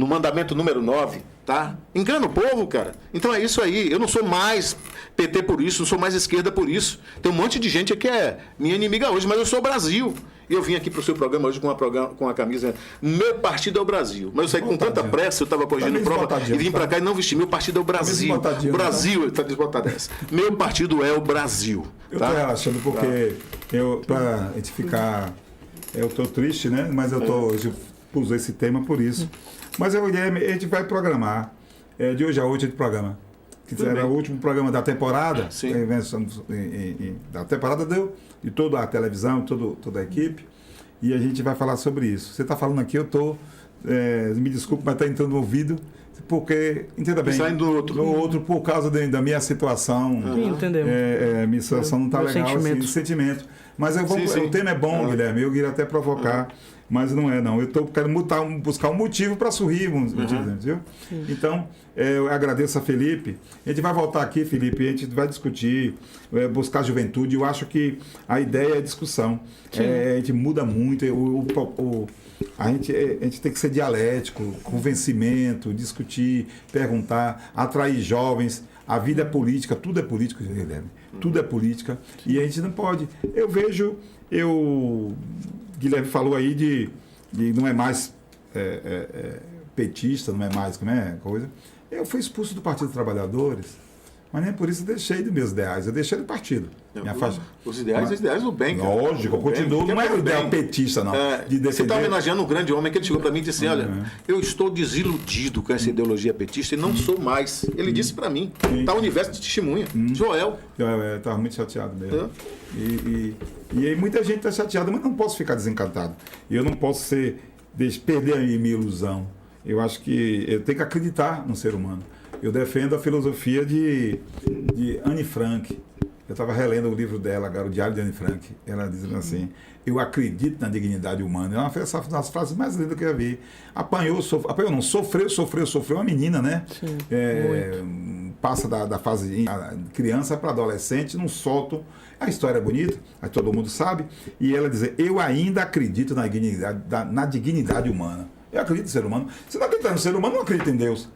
mandamento número 9, tá? Engana o povo, cara. Então é isso aí. Eu não sou mais PT por isso, não sou mais esquerda por isso. Tem um monte de gente que é minha inimiga hoje, mas eu sou Brasil. E eu vim aqui para o seu programa hoje com a camisa Meu Partido é o Brasil. Mas eu saí com tanta pressa, eu estava corrigindo prova e vim para cá e não vesti. Meu partido é o Brasil. Brasil, está desbotado essa. Meu partido é o Brasil. Eu estou relaxando porque para a gente ficar... Eu estou triste, né? Mas eu pus esse tema por isso. Mas a gente vai programar. De hoje a hoje a gente programa. Que era o último programa da temporada. Sim. Da temporada de toda a televisão, toda a equipe. E a gente vai falar sobre isso. Você está falando aqui, eu estou... me desculpe, mas está entrando no ouvido. Porque, entenda bem, no outro por causa da minha situação. Entendeu? Minha situação não está legal, assim, de sentimento. Mas o tema é bom, Guilherme. Eu queria até provocar, mas não é, não. Eu quero buscar um motivo para sorrir, viu? Então, eu agradeço a Felipe. A gente vai voltar aqui, Felipe, a gente vai discutir, buscar juventude. Eu acho que a ideia é a discussão. A gente muda muito. A gente tem que ser dialético, convencimento, discutir, perguntar, atrair jovens. A vida é política, tudo é político, Guilherme. Tudo é política. E a gente não pode. Eu vejo, Guilherme falou aí de não é mais petista, não é mais coisa. Eu fui expulso do Partido dos Trabalhadores, mas nem por isso eu deixei dos meus ideais. Eu deixei do partido. Os ideais do bem, cara. Lógico, eu continuo. Não é o ideal petista, não. Você está homenageando um grande homem que ele chegou para mim e disse assim, olha, eu estou desiludido com essa ideologia petista e não sou mais. Ele disse para mim. Está o universo de testemunha. Joel. Estava muito chateado mesmo. E aí muita gente está chateada, mas não posso ficar desencantado. Eu não posso perder a minha ilusão. Eu acho que eu tenho que acreditar no ser humano. Eu defendo a filosofia de Anne Frank. Eu estava relendo o livro dela, agora, o Diário de Anne Frank. Ela diz assim, eu acredito na dignidade humana. É uma das frases mais lindas que eu já vi. Sofreu uma menina, né? Sim, passa da fase criança para adolescente, não soltam. A história é bonita, aí todo mundo sabe. E ela diz, eu ainda acredito na dignidade humana. Eu acredito no ser humano. Se não acreditar no ser humano, não acredita em Deus.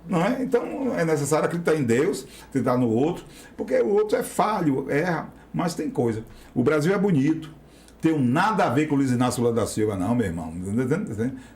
Não é? Então é necessário acreditar em Deus, acreditar no outro, porque o outro é falho, erra, mas tem coisa. O Brasil é bonito, tem nada a ver com o Luiz Inácio Lula da Silva, não, meu irmão.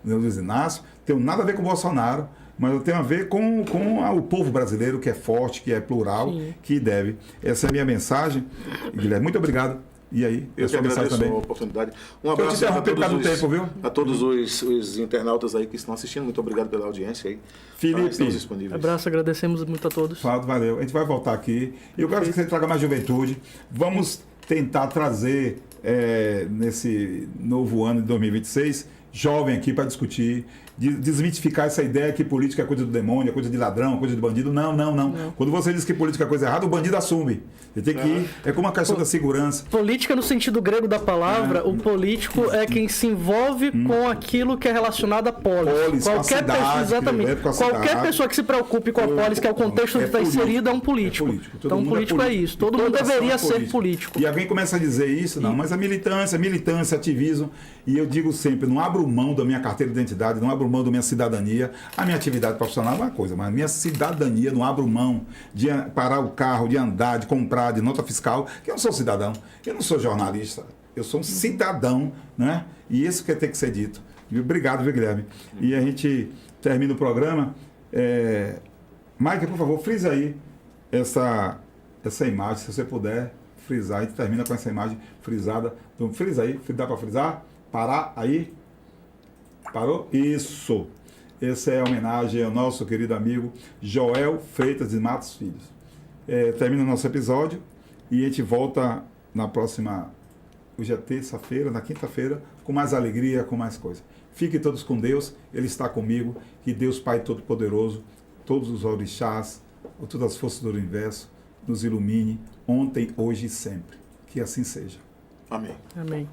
O Luiz Inácio tem nada a ver com o Bolsonaro, mas tem a ver com o povo brasileiro, que é forte, que é plural, que deve. Essa é a minha mensagem. Guilherme, muito obrigado. E aí, eu te agradeço a oportunidade. Um abraço a todos os internautas aí que estão assistindo. Muito obrigado pela audiência aí. Felipe, estamos disponíveis. Abraço, agradecemos muito a todos. Valeu. A gente vai voltar aqui. Eu quero que você traga mais juventude. Vamos tentar trazer nesse novo ano de 2026 jovem aqui para discutir. desmitificar essa ideia que política é coisa do demônio, é coisa de ladrão, é coisa de bandido. Não. Quando você diz que política é coisa errada, o bandido assume. Você tem que ir. É como a questão da segurança. Política, no sentido grego da palavra, o político é quem se envolve com aquilo que é relacionado à polis. Qualquer pessoa, exatamente. Qualquer pessoa que se preocupe com a polis, que é o contexto que está inserido, é um político. Então, político é isso. Todo mundo deveria ser político. E alguém começa a dizer isso, não, mas a militância, ativismo, e eu digo sempre, não abro mão da minha carteira de identidade, não abro mão da minha cidadania. A minha atividade profissional é uma coisa, mas a minha cidadania, não abro mão de parar o carro, de andar, de comprar, de nota fiscal, que eu não sou cidadão, eu não sou jornalista, eu sou um cidadão, né? E isso que tem que ser dito. Obrigado, viu, Guilherme? E a gente termina o programa. Mike, por favor, frisa aí essa imagem, se você puder frisar. A gente termina com essa imagem frisada. Então, frisa aí, dá para frisar? Parar aí? Parou? Isso. Essa é a homenagem ao nosso querido amigo Joel Freitas de Matos Filhos. Termina o nosso episódio e a gente volta na próxima... Hoje é terça-feira, na quinta-feira, com mais alegria, com mais coisa. Fiquem todos com Deus, Ele está comigo. Que Deus Pai Todo-Poderoso, todos os orixás, todas as forças do universo, nos ilumine ontem, hoje e sempre. Que assim seja. Amém. Amém.